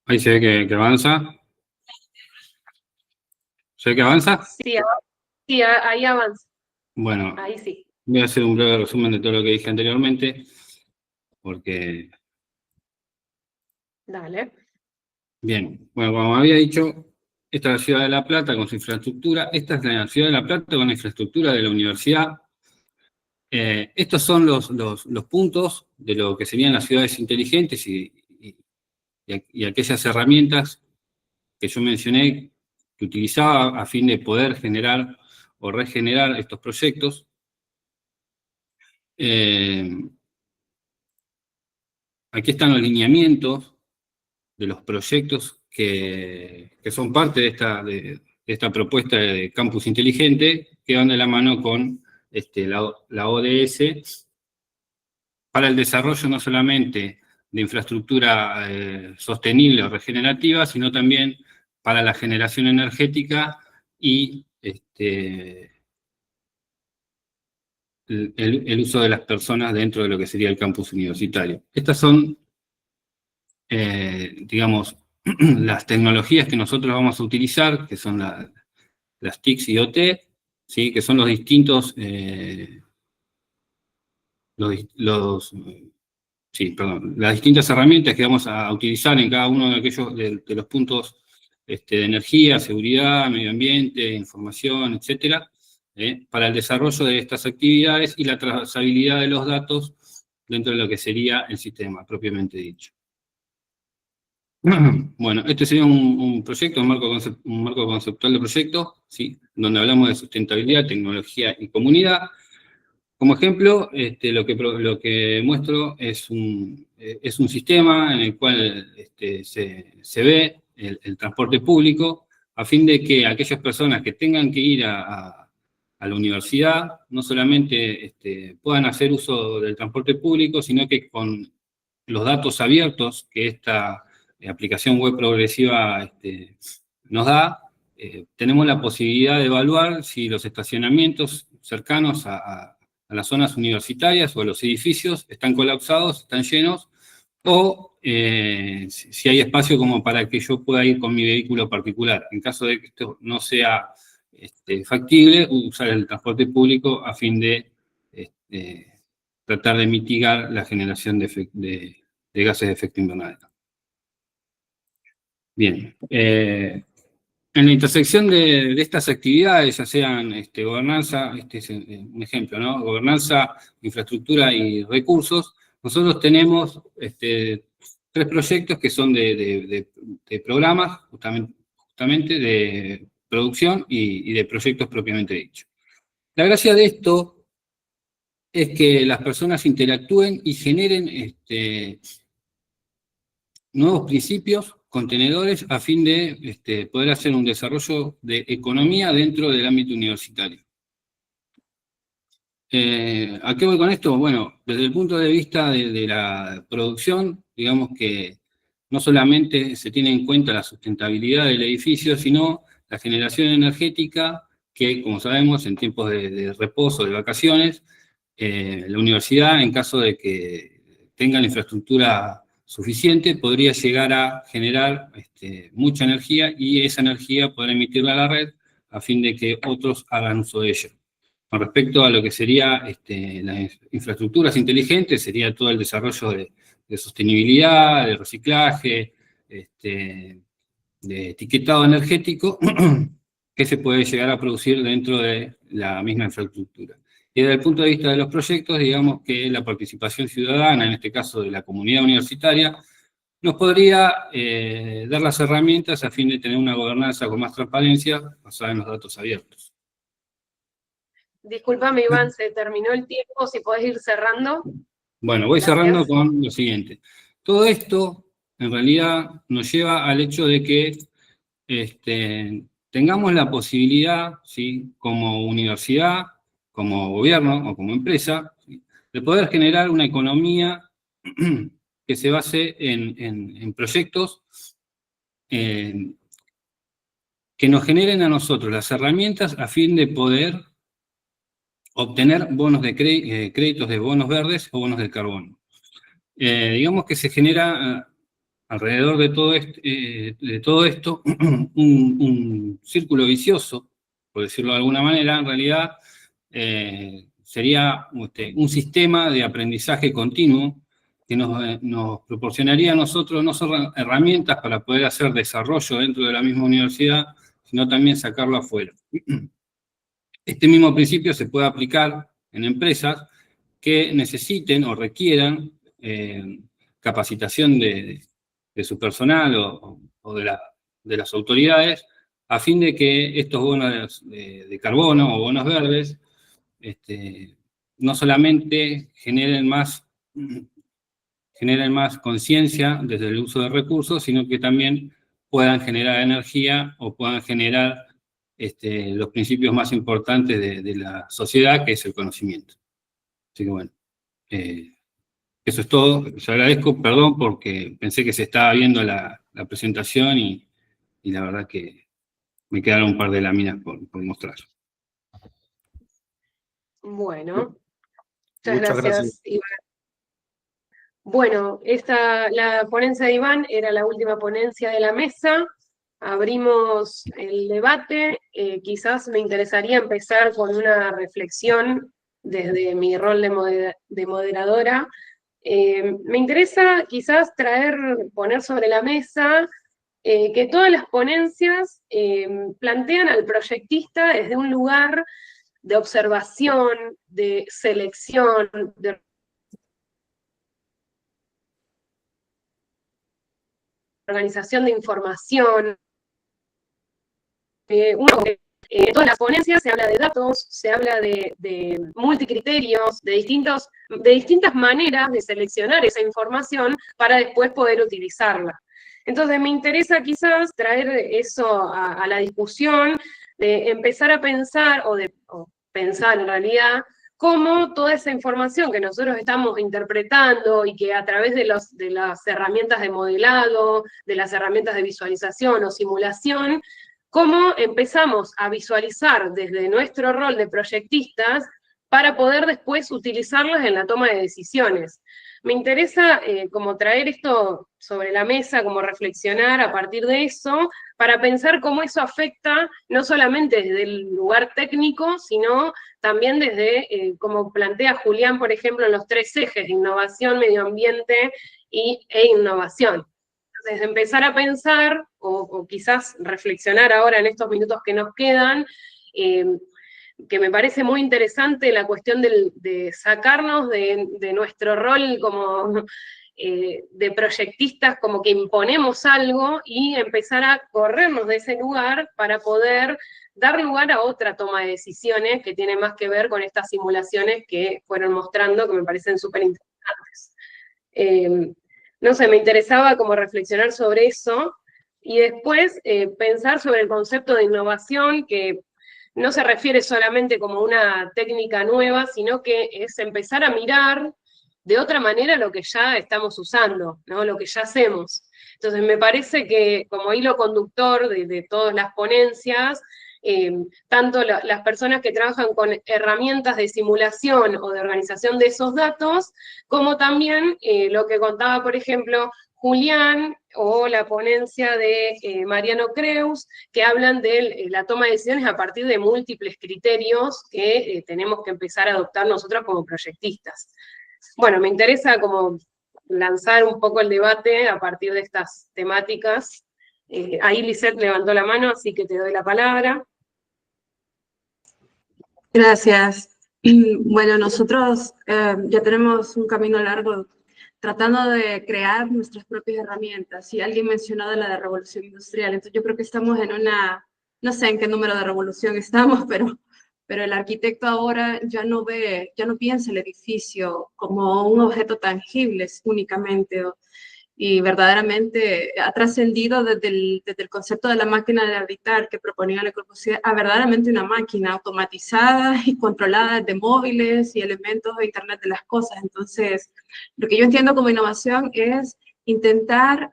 Ahí se ve que avanza. ¿Se ve que avanza? Sí, ahí avanza. Bueno, Ahí sí. voy a hacer un breve resumen de todo lo que dije anteriormente, porque... Dale. Bien, bueno, como había dicho, esta es la ciudad de La Plata con su infraestructura, esta es la ciudad de La Plata con la infraestructura de la universidad. Estos son los puntos de lo que serían las ciudades inteligentes y aquellas herramientas que yo mencioné que utilizaba a fin de poder generar o regenerar estos proyectos. Aquí están los lineamientos de los proyectos que son parte de esta propuesta de campus inteligente, que van de la mano con la ODS para el desarrollo no solamente de infraestructura sostenible o regenerativa, sino también para la generación energética y el uso de las personas dentro de lo que sería el campus universitario. Estas son, digamos, las tecnologías que nosotros vamos a utilizar, que son las TICs y OT, ¿sí? Que son los distintos, las distintas herramientas que vamos a utilizar en cada uno de aquellos de los puntos de energía, seguridad, medio ambiente, información, etcétera, para el desarrollo de estas actividades y la trazabilidad de los datos dentro de lo que sería el sistema propiamente dicho. Bueno, este sería un proyecto, un marco conceptual de proyecto, ¿sí? Donde hablamos de sustentabilidad, tecnología y comunidad. Como ejemplo, lo que muestro es un sistema en el cual se ve el transporte público a fin de que aquellas personas que tengan que ir a la universidad no solamente puedan hacer uso del transporte público, sino que con los datos abiertos que esta aplicación web progresiva nos da, tenemos la posibilidad de evaluar si los estacionamientos cercanos a las zonas universitarias o a los edificios están colapsados, están llenos, o si hay espacio como para que yo pueda ir con mi vehículo particular. En caso de que esto no sea factible, usar el transporte público a fin de tratar de mitigar la generación de gases de efecto invernadero. Bien, en la intersección de estas actividades, ya sean gobernanza, este es un ejemplo, ¿no? Gobernanza, infraestructura y recursos, nosotros tenemos tres proyectos que son de programas, justamente de producción y de proyectos propiamente dicho. La gracia de esto es que las personas interactúen y generen nuevos principios, contenedores, a fin de poder hacer un desarrollo de economía dentro del ámbito universitario. ¿A qué voy con esto? Bueno, desde el punto de vista de la producción, digamos que no solamente se tiene en cuenta la sustentabilidad del edificio, sino la generación energética, que como sabemos, en tiempos de reposo, de vacaciones, la universidad, en caso de que tenga la infraestructura suficiente, podría llegar a generar mucha energía y esa energía poder emitirla a la red a fin de que otros hagan uso de ella. Con respecto a lo que sería las infraestructuras inteligentes, sería todo el desarrollo de sostenibilidad, de reciclaje, de etiquetado energético, que se puede llegar a producir dentro de la misma infraestructura. Y desde el punto de vista de los proyectos, digamos que la participación ciudadana, en este caso de la comunidad universitaria, nos podría dar las herramientas a fin de tener una gobernanza con más transparencia basada en los datos abiertos. Disculpame, Iván, se terminó el tiempo, si podés ir cerrando. Bueno, voy Gracias. cerrando con lo siguiente. Todo esto, en realidad, nos lleva al hecho de que tengamos la posibilidad, ¿sí?, como universidad, como gobierno o como empresa, ¿sí?, de poder generar una economía que se base en proyectos que nos generen a nosotros las herramientas a fin de poder obtener bonos de créditos de bonos verdes o bonos de carbono. Digamos que se genera alrededor de todo esto un círculo vicioso, por decirlo de alguna manera. En realidad sería un sistema de aprendizaje continuo que nos proporcionaría a nosotros no solo herramientas para poder hacer desarrollo dentro de la misma universidad, sino también sacarlo afuera. Este mismo principio se puede aplicar en empresas que necesiten o requieran capacitación de su personal o de las autoridades, a fin de que estos bonos de carbono o bonos verdes no solamente generen más conciencia desde el uso de recursos, sino que también puedan generar energía o puedan generar los principios más importantes de la sociedad, que es el conocimiento. Así que bueno, eso es todo. Les agradezco, perdón, porque pensé que se estaba viendo la presentación y la verdad que me quedaron un par de láminas por mostrar. Bueno, Muchas gracias. Iván. Bueno, la ponencia de Iván era la última ponencia de la mesa. Abrimos el debate. Quizás me interesaría empezar con una reflexión desde mi rol de moderadora. Me interesa quizás poner sobre la mesa que todas las ponencias plantean al proyectista desde un lugar de observación, de selección, de organización de información. En todas las ponencias se habla de datos, se habla de multicriterios, de distintas maneras de seleccionar esa información para después poder utilizarla. Entonces me interesa quizás traer eso a la discusión, de empezar a pensar, o pensar en realidad, cómo toda esa información que nosotros estamos interpretando y que a través de las herramientas de modelado, de las herramientas de visualización o simulación, cómo empezamos a visualizar desde nuestro rol de proyectistas para poder después utilizarlas en la toma de decisiones. Me interesa como traer esto sobre la mesa, como reflexionar a partir de eso, para pensar cómo eso afecta no solamente desde el lugar técnico, sino también desde, como plantea Julián, por ejemplo, en los 3 ejes, innovación, medio ambiente e innovación. Entonces, empezar a pensar, o quizás reflexionar ahora en estos minutos que nos quedan, que me parece muy interesante la cuestión de sacarnos de nuestro rol como de proyectistas, como que imponemos algo, y empezar a corrernos de ese lugar para poder dar lugar a otra toma de decisiones que tiene más que ver con estas simulaciones que fueron mostrando, que me parecen súper interesantes. No sé, me interesaba como reflexionar sobre eso, y después pensar sobre el concepto de innovación, que no se refiere solamente como una técnica nueva, sino que es empezar a mirar de otra manera lo que ya estamos usando, ¿no? Lo que ya hacemos. Entonces me parece que como hilo conductor de todas las ponencias, tanto las personas que trabajan con herramientas de simulación o de organización de esos datos, como también lo que contaba, por ejemplo, Julián, o la ponencia de Mariano Creus, que hablan de la toma de decisiones a partir de múltiples criterios que tenemos que empezar a adoptar nosotros como proyectistas. Bueno, me interesa como lanzar un poco el debate a partir de estas temáticas. Ahí Lisette levantó la mano, así que te doy la palabra. Gracias. Bueno, nosotros ya tenemos un camino largo tratando de crear nuestras propias herramientas. Y alguien mencionó de la revolución industrial, entonces yo creo que estamos en una, no sé en qué número de revolución estamos, pero el arquitecto ahora ya no piensa el edificio como un objeto tangible únicamente, y verdaderamente ha trascendido desde el concepto de la máquina de habitar que proponía Le Corbusier a verdaderamente una máquina automatizada y controlada desde móviles y elementos de Internet de las cosas. Entonces, lo que yo entiendo como innovación es intentar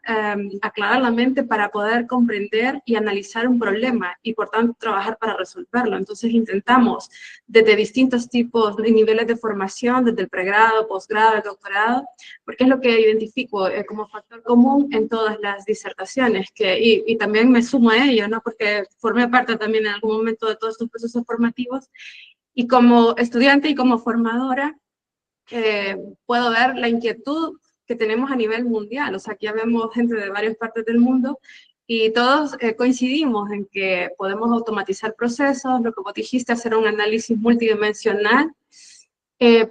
aclarar la mente para poder comprender y analizar un problema y por tanto trabajar para resolverlo. Entonces intentamos desde distintos tipos y niveles de formación, desde el pregrado, posgrado, el doctorado, porque es lo que identifico como factor común en todas las disertaciones, y también me sumo a ello, ¿no? Porque formé parte también en algún momento de todos estos procesos formativos, y como estudiante y como formadora puedo ver la inquietud que tenemos a nivel mundial. O sea, aquí ya vemos gente de varias partes del mundo y todos coincidimos en que podemos automatizar procesos, lo que vos dijiste, hacer un análisis multidimensional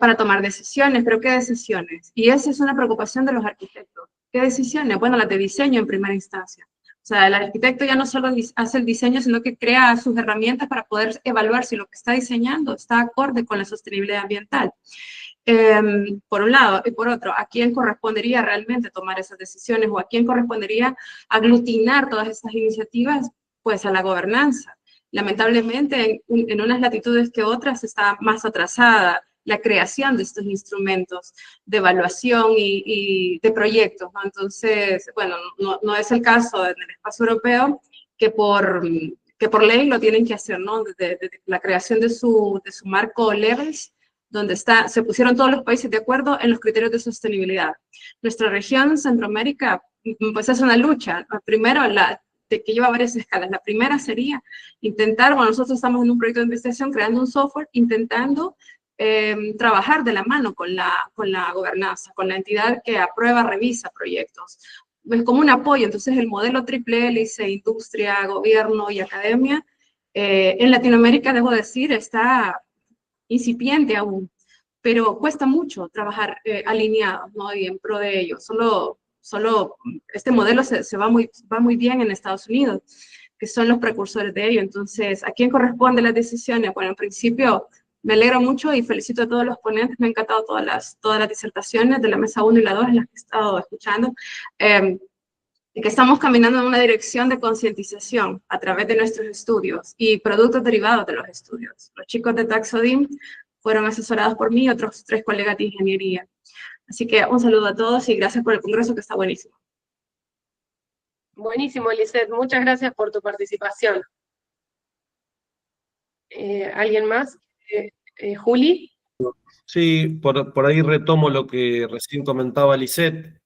para tomar decisiones. ¿Pero qué decisiones? Y esa es una preocupación de los arquitectos. ¿Qué decisiones? Bueno, las de diseño en primera instancia. O sea, el arquitecto ya no solo hace el diseño, sino que crea sus herramientas para poder evaluar si lo que está diseñando está acorde con la sostenibilidad ambiental. Por un lado, y por otro, ¿a quién correspondería realmente tomar esas decisiones o a quién correspondería aglutinar todas estas iniciativas? Pues a la gobernanza. Lamentablemente, en unas latitudes que otras está más atrasada la creación de estos instrumentos de evaluación y de proyectos, ¿no? Entonces, bueno, no es el caso en el espacio europeo, que por ley lo tienen que hacer, ¿no? Desde la creación de su marco Levels, donde se pusieron todos los países de acuerdo en los criterios de sostenibilidad. Nuestra región, Centroamérica, pues es una lucha. Primero, que lleva varias escalas. La primera sería intentar, bueno, nosotros estamos en un proyecto de investigación creando un software, intentando trabajar de la mano con la gobernanza, con la entidad que aprueba, revisa proyectos. Es como un apoyo. Entonces, el modelo triple hélice, industria, gobierno y academia, en Latinoamérica, debo decir, está incipiente aún, pero cuesta mucho trabajar alineados, ¿no? Y en pro de ello. Solo este modelo va muy bien en Estados Unidos, que son los precursores de ello. Entonces, ¿a quién corresponden las decisiones? Bueno, en principio, me alegro mucho y felicito a todos los ponentes. Me han encantado todas las disertaciones de la mesa 1 y la 2, en las que he estado escuchando. Que estamos caminando en una dirección de concientización a través de nuestros estudios y productos derivados de los estudios. Los chicos de TaxoDIM fueron asesorados por mí y otros 3 colegas de ingeniería. Así que un saludo a todos y gracias por el congreso, que está buenísimo. Buenísimo, Lisette. Muchas gracias por tu participación. ¿Alguien más? ¿Juli? Sí, por ahí retomo lo que recién comentaba Lisette.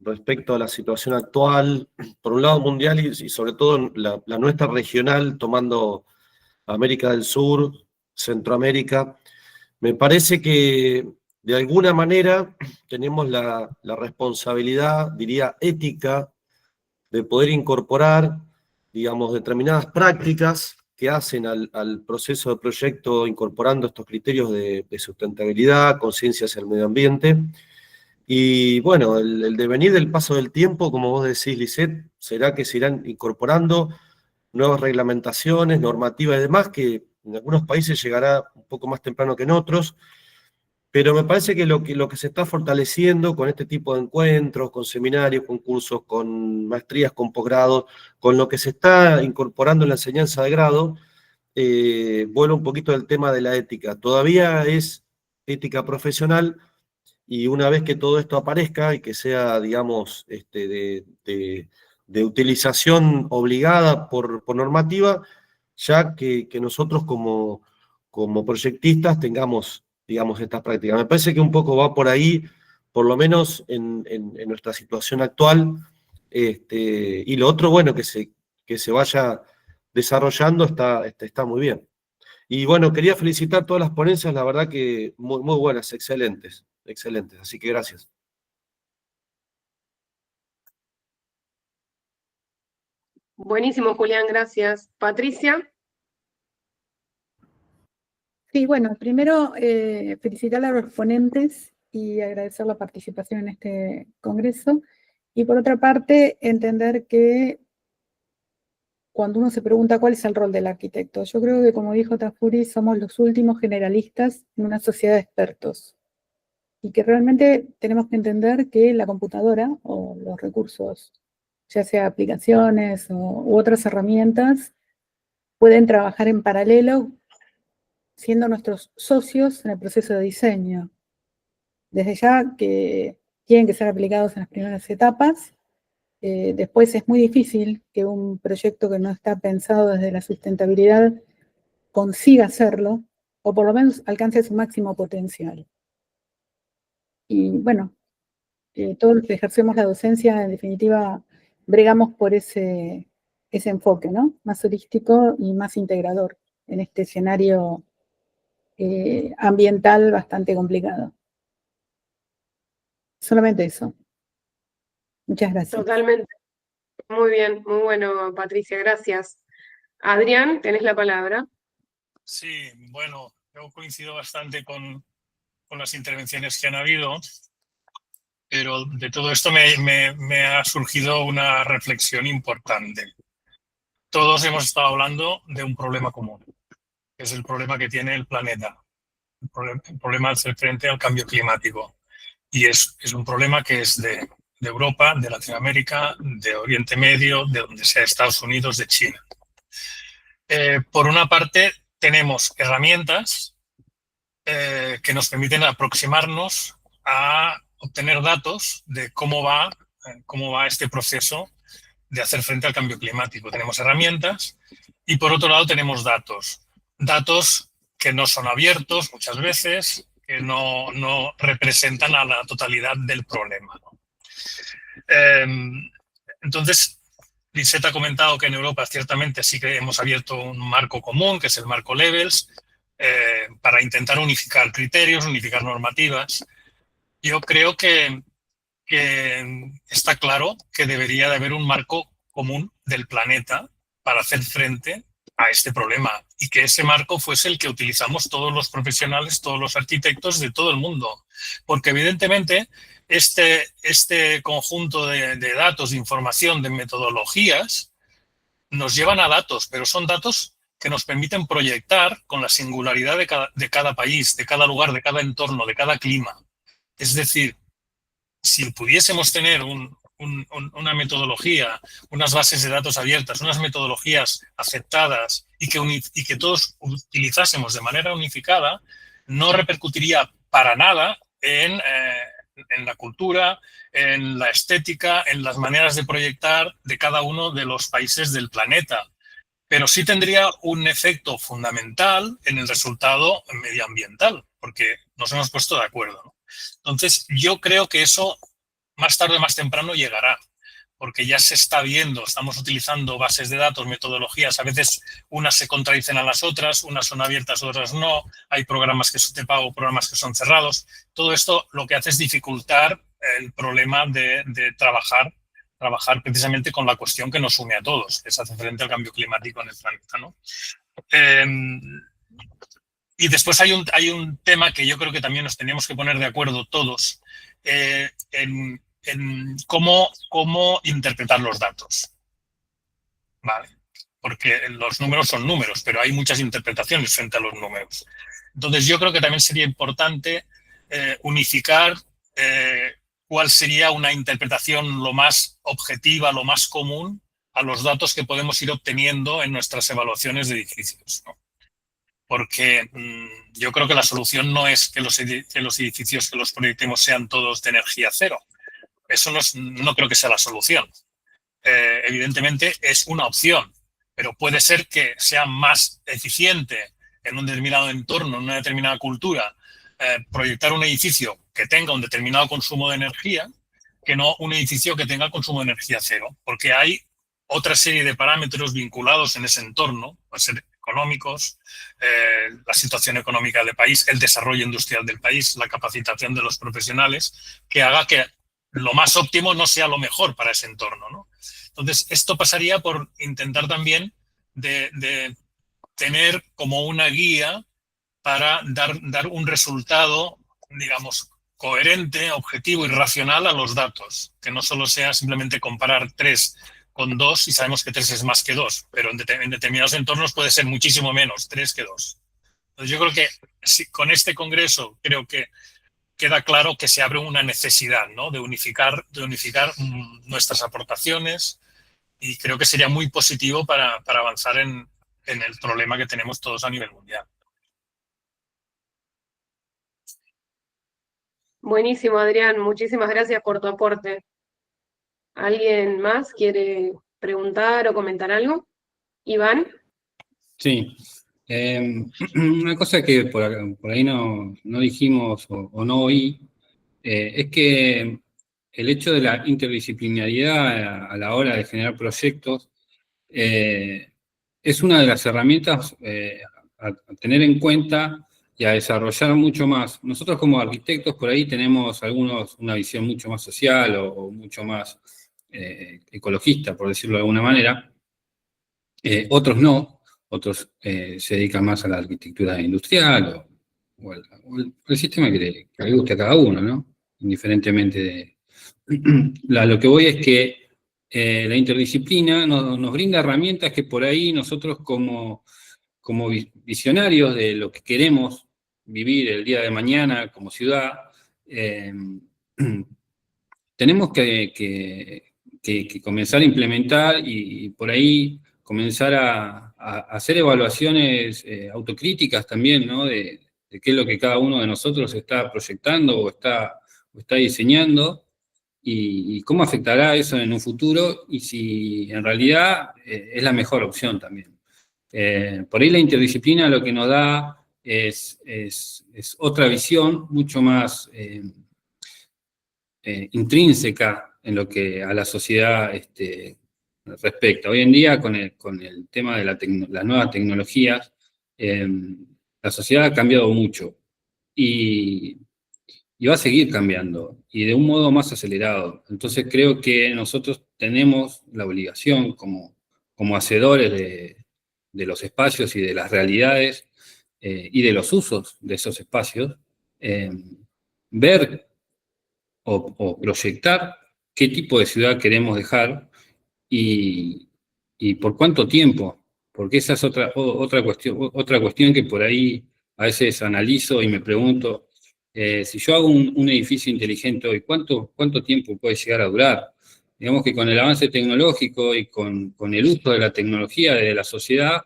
Respecto a la situación actual, por un lado mundial y sobre todo la nuestra regional, tomando América del Sur, Centroamérica, me parece que de alguna manera tenemos la responsabilidad, diría ética, de poder incorporar, digamos, determinadas prácticas que hacen al proceso de proyecto, incorporando estos criterios de sustentabilidad, conciencia hacia el medio ambiente. Y bueno, el devenir del paso del tiempo, como vos decís, Lisette, será que se irán incorporando nuevas reglamentaciones, normativas y demás, que en algunos países llegará un poco más temprano que en otros, pero me parece que lo que se está fortaleciendo con este tipo de encuentros, con seminarios, con cursos, con maestrías, con posgrados, con lo que se está incorporando en la enseñanza de grado, vuelve un poquito del tema de la ética. Todavía es ética profesional, y una vez que todo esto aparezca y que sea, digamos, de de utilización obligada por normativa, ya que nosotros como proyectistas tengamos, digamos, estas prácticas. Me parece que un poco va por ahí, por lo menos en nuestra situación actual, y lo otro, bueno, que se vaya desarrollando está muy bien. Y bueno, quería felicitar todas las ponencias, la verdad que muy, muy buenas, excelentes, excelentes, así que gracias. Buenísimo, Julián, gracias. Patricia. Sí, bueno, primero felicitar a los ponentes y agradecer la participación en este congreso. Y por otra parte, entender que cuando uno se pregunta cuál es el rol del arquitecto, yo creo que, como dijo Tafuri, somos los últimos generalistas en una sociedad de expertos. Y que realmente tenemos que entender que la computadora o los recursos, ya sea aplicaciones u otras herramientas, pueden trabajar en paralelo siendo nuestros socios en el proceso de diseño. Desde ya que tienen que ser aplicados en las primeras etapas. Después es muy difícil que un proyecto que no está pensado desde la sustentabilidad consiga hacerlo, o por lo menos alcance su máximo potencial. Y bueno, todos los que ejercemos la docencia, en definitiva, bregamos por ese enfoque, ¿no? Más holístico y más integrador en este escenario ambiental bastante complicado. Solamente eso. Muchas gracias. Totalmente. Muy bien, muy bueno, Patricia, gracias. Adrián, tenés la palabra. Sí, bueno, yo coincido bastante con las intervenciones que han habido, pero de todo esto me ha surgido una reflexión importante. Todos hemos estado hablando de un problema común, que es el problema que tiene el planeta, el problema de hacer frente al cambio climático. Y es un problema que es de Europa, de Latinoamérica, de Oriente Medio, de donde sea, Estados Unidos, de China. Por una parte, tenemos herramientas que nos permiten aproximarnos a obtener datos de cómo va este proceso de hacer frente al cambio climático. Tenemos herramientas y, por otro lado, tenemos datos. Datos que no son abiertos muchas veces, que no representan a la totalidad del problema. Entonces, Lisette ha comentado que en Europa ciertamente sí que hemos abierto un marco común, que es el marco Levels, para intentar unificar criterios, unificar normativas. Yo creo que está claro que debería de haber un marco común del planeta para hacer frente a este problema y que ese marco fuese el que utilizamos todos los profesionales, todos los arquitectos de todo el mundo. Porque evidentemente este conjunto de datos, de información, de metodologías, nos llevan a datos, pero son datos que nos permiten proyectar con la singularidad de cada país, de cada lugar, de cada entorno, de cada clima. Es decir, si pudiésemos tener una metodología, unas bases de datos abiertas, unas metodologías aceptadas y que todos utilizásemos de manera unificada, no repercutiría para nada en la cultura, en la estética, en las maneras de proyectar de cada uno de los países del planeta. Pero sí tendría un efecto fundamental en el resultado medioambiental, porque nos hemos puesto de acuerdo, ¿no? Entonces, yo creo que eso más tarde o más temprano llegará, porque ya se está viendo, estamos utilizando bases de datos, metodologías, a veces unas se contradicen a las otras, unas son abiertas, otras no, hay programas que son de pago, programas que son cerrados. Todo esto lo que hace es dificultar el problema de trabajar precisamente con la cuestión que nos une a todos, que es hacer frente al cambio climático en el planeta, ¿no? Y después hay un tema que yo creo que también nos teníamos que poner de acuerdo todos en cómo interpretar los datos. ¿Vale? Porque los números son números, pero hay muchas interpretaciones frente a los números. Entonces yo creo que también sería importante unificar cuál sería una interpretación lo más objetiva, lo más común a los datos que podemos ir obteniendo en nuestras evaluaciones de edificios, ¿no? Porque yo creo que la solución no es que los edificios que los proyectemos sean todos de energía cero. Eso no creo que sea la solución. evidentemente es una opción, pero puede ser que sea más eficiente en un determinado entorno, en una determinada cultura, proyectar un edificio que tenga un determinado consumo de energía que no un edificio que tenga consumo de energía cero, porque hay otra serie de parámetros vinculados en ese entorno, pueden ser económicos, la situación económica del país, el desarrollo industrial del país, la capacitación de los profesionales, que haga que lo más óptimo no sea lo mejor para ese entorno, ¿no? Entonces, esto pasaría por intentar también de tener como una guía para dar un resultado, digamos, coherente, objetivo y racional a los datos, que no solo sea simplemente comparar 3 con 2, y sabemos que 3 es más que 2, pero en determinados entornos puede ser muchísimo menos 3 que 2. Entonces yo creo que con este congreso creo que queda claro que se abre una necesidad, ¿no?, de unificar nuestras aportaciones, y creo que sería muy positivo para avanzar en el problema que tenemos todos a nivel mundial. Buenísimo, Adrián. Muchísimas gracias por tu aporte. ¿Alguien más quiere preguntar o comentar algo? Iván. Sí. Una cosa que por ahí no dijimos o no oí, es que el hecho de la interdisciplinariedad a la hora de generar proyectos es una de las herramientas a tener en cuenta y a desarrollar mucho más. Nosotros como arquitectos por ahí tenemos algunos una visión mucho más social o mucho más ecologista, por decirlo de alguna manera. Otros no, otros se dedican más a la arquitectura industrial o el sistema que le guste a cada uno, ¿no? Indiferentemente de... Lo que voy es que la interdisciplina nos brinda herramientas que por ahí nosotros como visionarios de lo que queremos vivir el día de mañana como ciudad, tenemos que comenzar a implementar y por ahí comenzar a hacer evaluaciones autocríticas también, ¿no?, de qué es lo que cada uno de nosotros está proyectando o está diseñando, y cómo afectará eso en un futuro, y si en realidad es la mejor opción también. Por ahí la interdisciplina lo que nos da es otra visión mucho más intrínseca en lo que a la sociedad respecta. Hoy en día, con el tema de las nuevas tecnologías, la sociedad ha cambiado mucho y va a seguir cambiando, y de un modo más acelerado. Entonces creo que nosotros tenemos la obligación como hacedores de los espacios y de las realidades y de los usos de esos espacios, ver o proyectar qué tipo de ciudad queremos dejar y por cuánto tiempo, porque esa es otra cuestión que por ahí a veces analizo y me pregunto, si yo hago un edificio inteligente hoy, ¿cuánto tiempo puede llegar a durar? Digamos que con el avance tecnológico y con el uso de la tecnología de la sociedad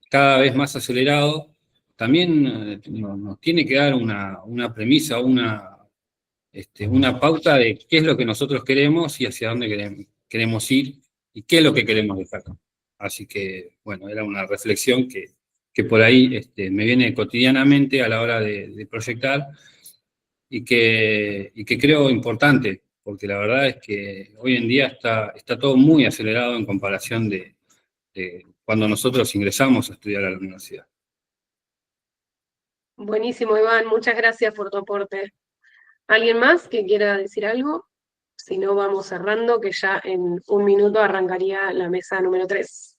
cada vez más acelerado, también nos tiene que dar una premisa, una pauta de qué es lo que nosotros queremos y hacia dónde queremos ir y qué es lo que queremos dejar. Así que, bueno, era una reflexión que por ahí me viene cotidianamente a la hora de proyectar y que creo importante, porque la verdad es que hoy en día está todo muy acelerado en comparación de cuando nosotros ingresamos a estudiar a la universidad. Buenísimo, Iván. Muchas gracias por tu aporte. ¿Alguien más que quiera decir algo? Si no, vamos cerrando, que ya en un minuto arrancaría la mesa número 3.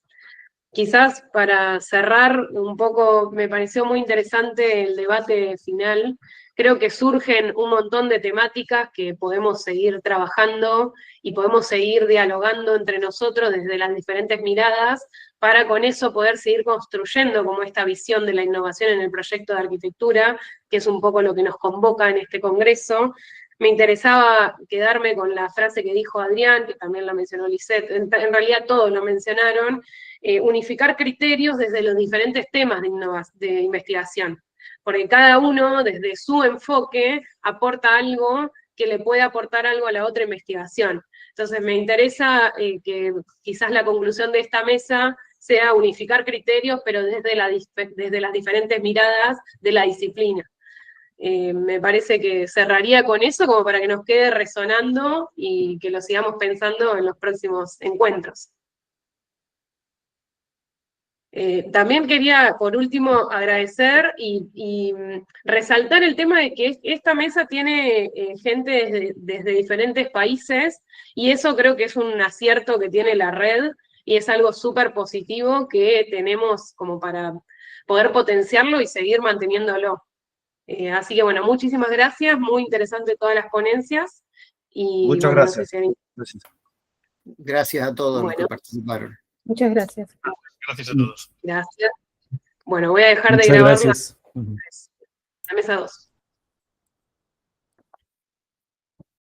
Quizás para cerrar un poco, me pareció muy interesante el debate final. Creo que surgen un montón de temáticas que podemos seguir trabajando y podemos seguir dialogando entre nosotros desde las diferentes miradas para con eso poder seguir construyendo como esta visión de la innovación en el proyecto de arquitectura, que es un poco lo que nos convoca en este congreso. Me interesaba quedarme con la frase que dijo Adrián, que también la mencionó Lisette, en realidad todos lo mencionaron, unificar criterios desde los diferentes temas de investigación, porque cada uno desde su enfoque aporta algo que le pueda aportar algo a la otra investigación. Entonces me interesa que quizás la conclusión de esta mesa sea unificar criterios, pero desde las diferentes miradas de la disciplina. Me parece que cerraría con eso como para que nos quede resonando y que lo sigamos pensando en los próximos encuentros. También quería, por último, agradecer y resaltar el tema de que esta mesa tiene gente desde diferentes países, y eso creo que es un acierto que tiene la red, y es algo súper positivo que tenemos como para poder potenciarlo y seguir manteniéndolo. Así que bueno, muchísimas gracias, muy interesante todas las ponencias. Y, Muchas bueno, gracias. No sé si Gracias. Gracias a todos los que participaron. Muchas gracias. Gracias a todos. Gracias. Bueno, voy a dejar de Muchas grabar gracias. la mesa 2.